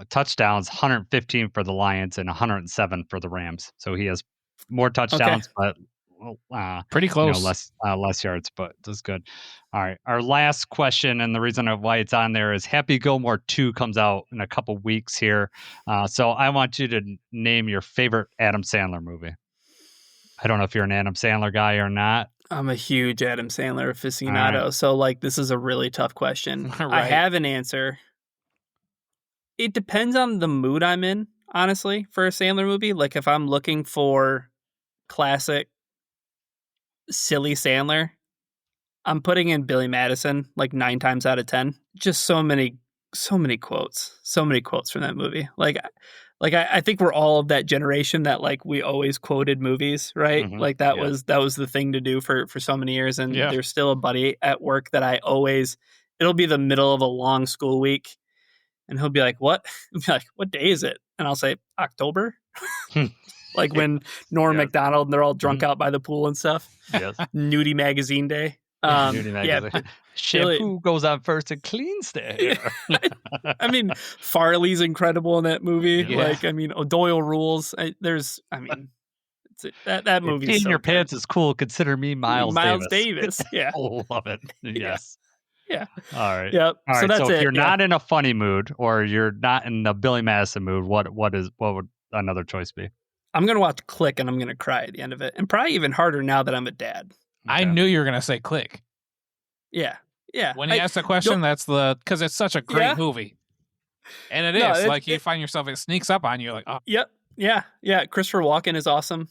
touchdowns, 115 for the Lions and 107 for the Rams. So he has more touchdowns, but
pretty close.
Less yards, but that's good. All right, our last question, and the reason why it's on there is Happy Gilmore 2 comes out in a couple weeks here. So I want you to name your favorite Adam Sandler movie. I don't know if you're an Adam Sandler guy or not.
I'm a huge Adam Sandler aficionado, so like this is a really tough question.
Right.
I have an answer. It depends on the mood I'm in, honestly, for a Sandler movie. Like if I'm looking for classic silly Sandler, I'm putting in Billy Madison like 9 times out of 10. Just so many quotes from that movie. Like I think we're all of that generation that like we always quoted movies, right?
Mhm.
Like that was the thing to do for so many years. And there's still a buddy at work that it'll be the middle of a long school week, and he'll be like, "What?" I'll be like, "What day is it?" And I'll say, "October." Like when Norm Macdonald and they're all drunk out by the pool and stuff.
Yes.
Nudie Magazine Day.
Nudie Magazine. Shampoo goes on first and cleans the hair.
I mean, Farley's incredible in that movie.
Yeah.
Like, I mean, O'Doyle rules. That movie.
Peeing in your pants is cool. Consider me Miles
Davis. Yeah.
I love it. Yes.
Yeah.
All right.
Yep.
All right.
So that's
so if
it.
you're not in a funny mood or you're not in the Billy Madison mood, what would another choice be?
I'm gonna watch Click and I'm gonna cry at the end of it, and probably even harder now that I'm a dad.
I knew you were gonna say Click.
Yeah. Yeah.
When he asked the question, that's because it's such a great movie, and it is like you find yourself, it sneaks up on you, like, oh.
Yep. Yeah. Yeah. Christopher Walken is awesome.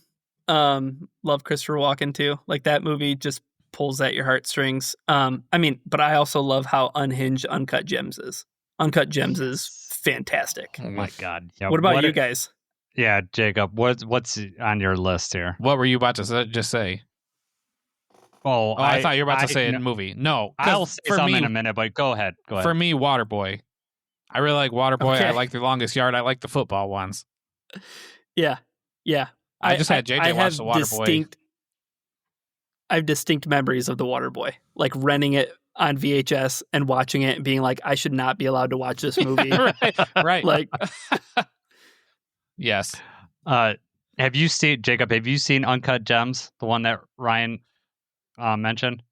Love Christopher Walken too. Like that movie just pulls at your heartstrings. But I also love how unhinged Uncut Gems is. Uncut Gems is fantastic.
Oh my God. Yeah.
What about you guys?
Yeah, Jacob, what's on your list here?
What were you about to just say?
Oh,
I thought you were about to say a movie. No,
I'll say something in a minute, but go ahead.
For me, Waterboy. I really like Waterboy. Okay. I like The Longest Yard. I like the football ones.
Yeah. Yeah.
I just had JJ watch the Waterboy.
I have distinct memories of the Waterboy, like renting it on VHS and watching it and being like, I should not be allowed to watch this movie.
Right.
Like,
yes.
Have you seen Uncut Gems, the one that Ryan mentioned?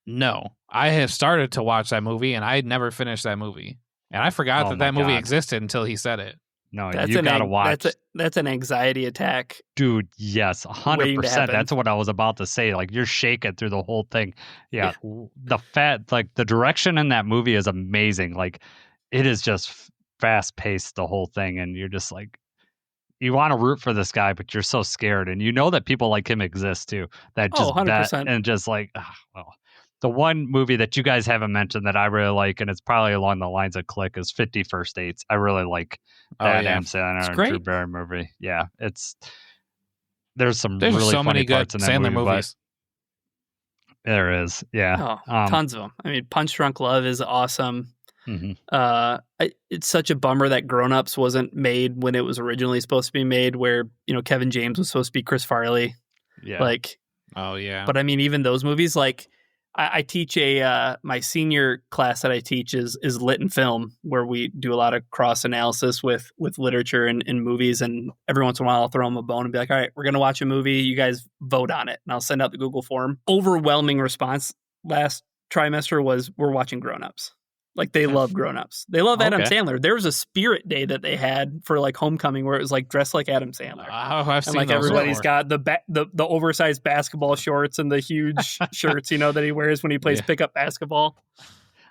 No, I have started to watch that movie and I had never finished that movie, and I forgot that movie existed until he said it.
No, you gotta watch.
That's an anxiety attack,
dude. Yes, 100%. That's what I was about to say. Like you're shaking through the whole thing. Yeah. The direction in that movie is amazing. Like it is just fast paced, the whole thing, and you're just like, you want to root for this guy, but you're so scared, and you know that people like him exist too. That just
100%.
And just like, the one movie that you guys haven't mentioned that I really like, and it's probably along the lines of Click, is 50 First Dates. I really like that Adam Sandler and Drew Barrymore movie. Yeah, there's really
so
funny
many
parts
good
in that
Sandler
movie,
movies.
There is, yeah,
tons of them. I mean, Punch Drunk Love is awesome.
Mm-hmm.
It's such a bummer that Grown Ups wasn't made when it was originally supposed to be made, where Kevin James was supposed to be Chris Farley.
Yeah,
oh yeah.
But I mean, even those movies, like I teach my senior class that I teach is lit and film, where we do a lot of cross analysis with literature and movies, and every once in a while I'll throw them a bone and be like, all right, we're gonna watch a movie, you guys vote on it, and I'll send out the Google form. Overwhelming response last trimester was, we're watching Grown Ups. Like they love Grown Ups. They love Adam Sandler. There was a Spirit Day that they had for like homecoming where it was like dressed like Adam Sandler.
Oh, I've seen
like
those
everybody's
before.
got the oversized basketball shorts and the huge shirts, that he wears when he plays pickup basketball.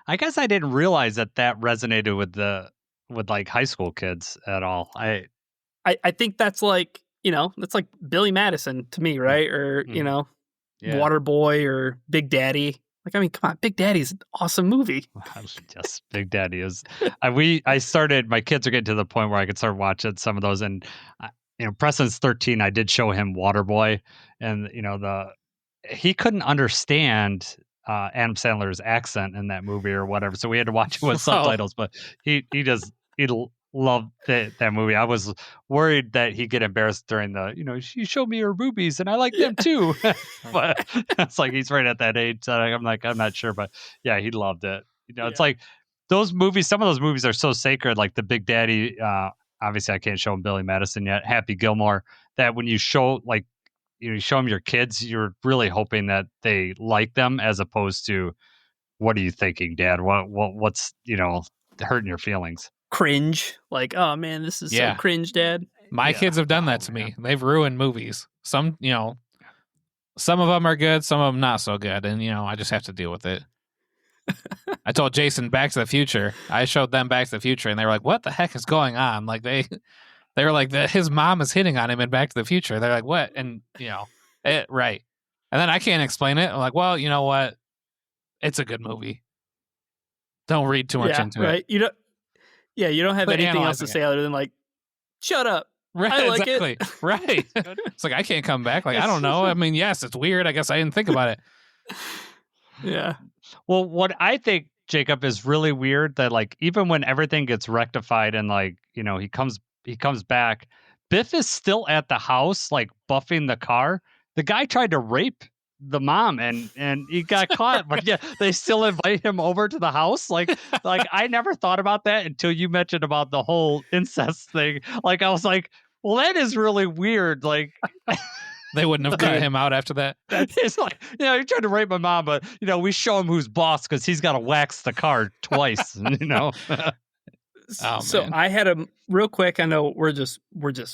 I guess I didn't realize that resonated with like high school kids at all. I
think that's like, that's like Billy Madison to me, right? Or, Waterboy or Big Daddy. Like, I mean, come on, Big Daddy's an awesome movie.
Yes, Big Daddy is. My kids are getting to the point where I can start watching some of those. And, Preston's 13. I did show him Waterboy. And, he couldn't understand Adam Sandler's accent in that movie or whatever. So we had to watch it with subtitles. But he loved that movie. I was worried that he'd get embarrassed during she showed me her boobies and I like them too. But it's like he's right at that age. So I'm not sure, but yeah, he loved it. It's like those movies, some of those movies are so sacred, like the Big Daddy. Obviously, I can't show them Billy Madison yet. Happy Gilmore. That when you show you show them your kids, you're really hoping that they like them, as opposed to, what are you thinking, Dad? What's hurting your feelings?
Cringe. Like, oh man, this is so cringe, Dad.
My kids have done that to me. They've ruined movies. Some of them are good, some of them not so good, and I just have to deal with it. I told Jason Back to the Future. I showed them Back to the Future, and they were like, "What the heck is going on?" Like they were like, his mom is hitting on him in Back to the Future. They're like, "What?" And right. And then I can't explain it. I'm like, well, you know what? It's a good movie. Don't read too much into it.
You don't have anything else to say other than like, shut up.
Right,
I like
exactly.
it.
Right. It's like, I can't come back. Like, I don't know. I mean, yes, it's weird. I guess I didn't think about it.
Yeah.
Well, what I think, Jacob, is really weird that like even when everything gets rectified and like he comes back, Biff is still at the house like buffing the car. The guy tried to rape the mom and he got caught, but yeah, they still invite him over to the house. Like I never thought about that until you mentioned about the whole incest thing. Like I was like, well, that is really weird. Like
they wouldn't have cut him out after that.
It's like, he tried to rape my mom, but we show him who's boss because he's got to wax the car twice.
Oh,
so
man.
I had a real quick. I know we're just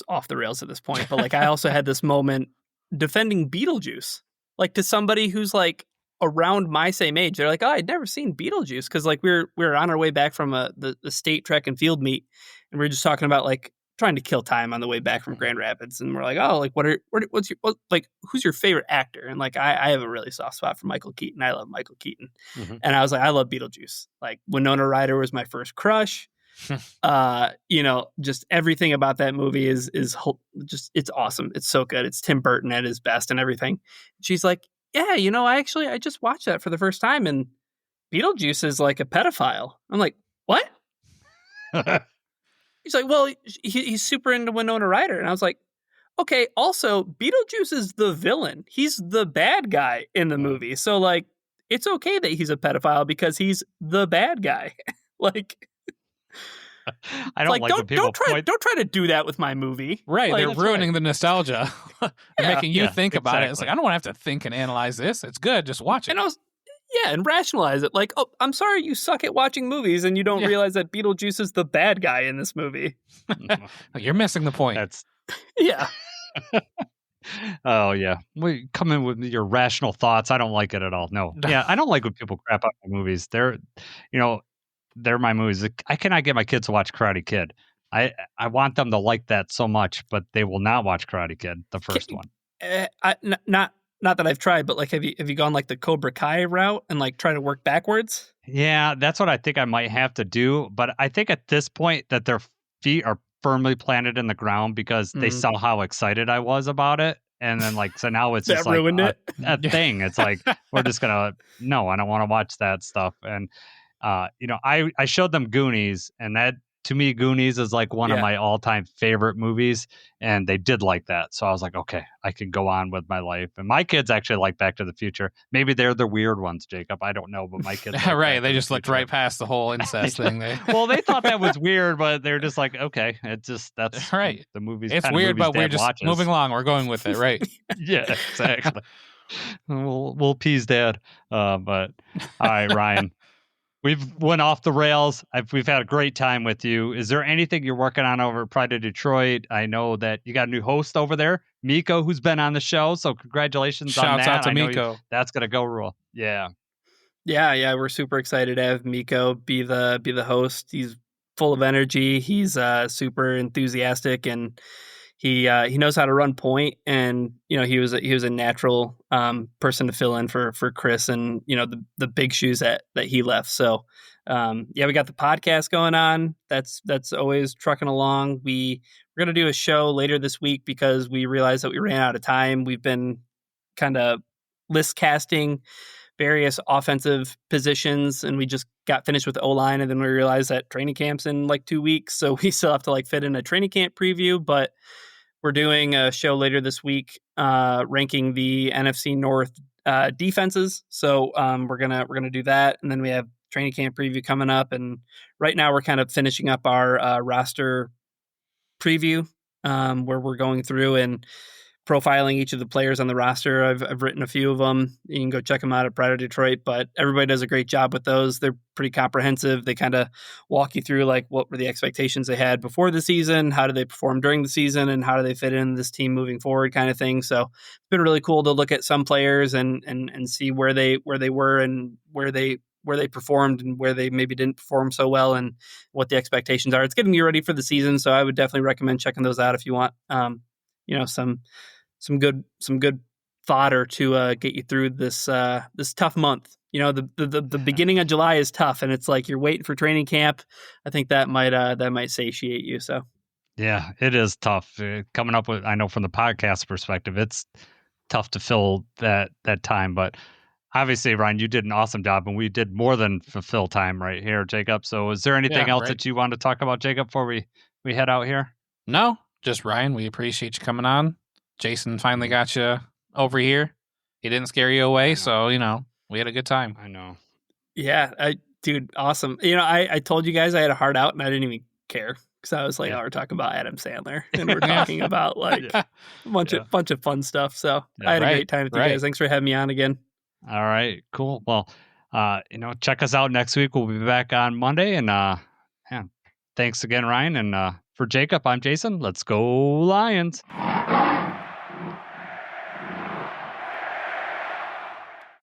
off the rails at this point, but like I also had this moment defending Beetlejuice, like to somebody who's like around my same age. They're like, "Oh, I'd never seen Beetlejuice," because like we were on our way back from the state track and field meet, and we were just talking about like trying to kill time on the way back from Grand Rapids, and we're like, "Oh, like who's your favorite actor?" And like I have a really soft spot for Michael Keaton. I love Michael Keaton, and I was like, I love Beetlejuice. Like Winona Ryder was my first crush. Just everything about that movie is just, it's awesome. It's so good. It's Tim Burton at his best and everything. She's like, yeah, I just watched that for the first time, and Beetlejuice is like a pedophile. I'm like, what? He's like, well, he's super into Winona Ryder. And I was like, okay, also Beetlejuice is the villain. He's the bad guy in the movie. So like, it's okay that he's a pedophile because he's the bad guy. Like,
I don't like when people
don't try to do that with my movie.
Right,
Like,
they're ruining the nostalgia, making you think about it. It's like, I don't want to have to think and analyze this. It's good, just watch it.
And rationalize it. Like, oh, I'm sorry you suck at watching movies and you don't realize that Beetlejuice is the bad guy in this movie.
You're missing the point.
Yeah.
Oh yeah, we come in with your rational thoughts. I don't like it at all. No, yeah, I don't like when people crap out my movies. They're my movies. I cannot get my kids to watch Karate Kid. I want them to like that so much, but they will not watch Karate Kid, the first one.
Not that I've tried, but like, have you gone like the Cobra Kai route and like try to work backwards?
Yeah, that's what I think I might have to do. But I think at this point that their feet are firmly planted in the ground because they saw how excited I was about it. And then like, so now it's just like a thing. It's like, we're just I don't want to watch that stuff. And, I showed them Goonies, and that, to me, Goonies is like one of my all-time favorite movies, and they did like that. So I was like, okay, I can go on with my life. And my kids actually like Back to the Future. Maybe they're the weird ones, Jacob. I don't know, but my kids like
right, they just looked right past the whole incest thing.
Well, they thought that was weird, but they're just like, okay, that's
right.
The movies.
It's weird, but we're just moving along. We're going with it, right?
Yeah, exactly. We'll appease Dad. But all right, Ryan. We've went off the rails. We've had a great time with you. Is there anything you're working on over at Pride of Detroit? I know that you got a new host over there, Miko, who's been on the show. So congratulations on that.
Shouts out to Miko.
That's gonna go rule. Yeah.
Yeah. We're super excited to have Miko be the host. He's full of energy. He's super enthusiastic, and he knows how to run point. And he was a natural person to fill in for Chris, and the big shoes that he left. So we got the podcast going on. That's always trucking along. We're gonna do a show later this week because we realized that we ran out of time. We've been kind of list casting various offensive positions, and we just got finished with O-line, and then we realized that training camp's in like 2 weeks, so we still have to like fit in a training camp preview. But we're doing a show later this week ranking the NFC North defenses. So we're gonna do that, and then we have training camp preview coming up, and right now we're kind of finishing up our roster preview, where we're going through and profiling each of the players on the roster. I've written a few of them. You can go check them out at Pride of Detroit, but everybody does a great job with those. They're pretty comprehensive. They kind of walk you through like what were the expectations they had before the season, how did they perform during the season, and how do they fit in this team moving forward, kind of thing. So it's been really cool to look at some players and see where they were and where they performed and where they maybe didn't perform so well and what the expectations are. It's getting you ready for the season. So I would definitely recommend checking those out if you want, some good fodder to get you through this tough month. The beginning of July is tough, and it's like you're waiting for training camp. I think that might satiate you. So
Yeah, it is tough. Coming up with, I know from the podcast perspective, it's tough to fill that time. But obviously, Ryan, you did an awesome job, and we did more than fulfill time right here, Jacob. So is there anything else that you want to talk about, Jacob, before we head out here?
No, just Ryan. We appreciate you coming on. Jason finally got you over here. He didn't scare you away, so we had a good time.
I know.
Yeah, dude, awesome. I told you guys I had a hard out, and I didn't even care because I was like, we're talking about Adam Sandler, and we're talking about like a bunch of fun stuff. So I had a great time with you guys. Thanks for having me on again.
All right, cool. Well, check us out next week. We'll be back on Monday, and thanks again, Ryan, and for Jacob, I'm Jason. Let's go Lions.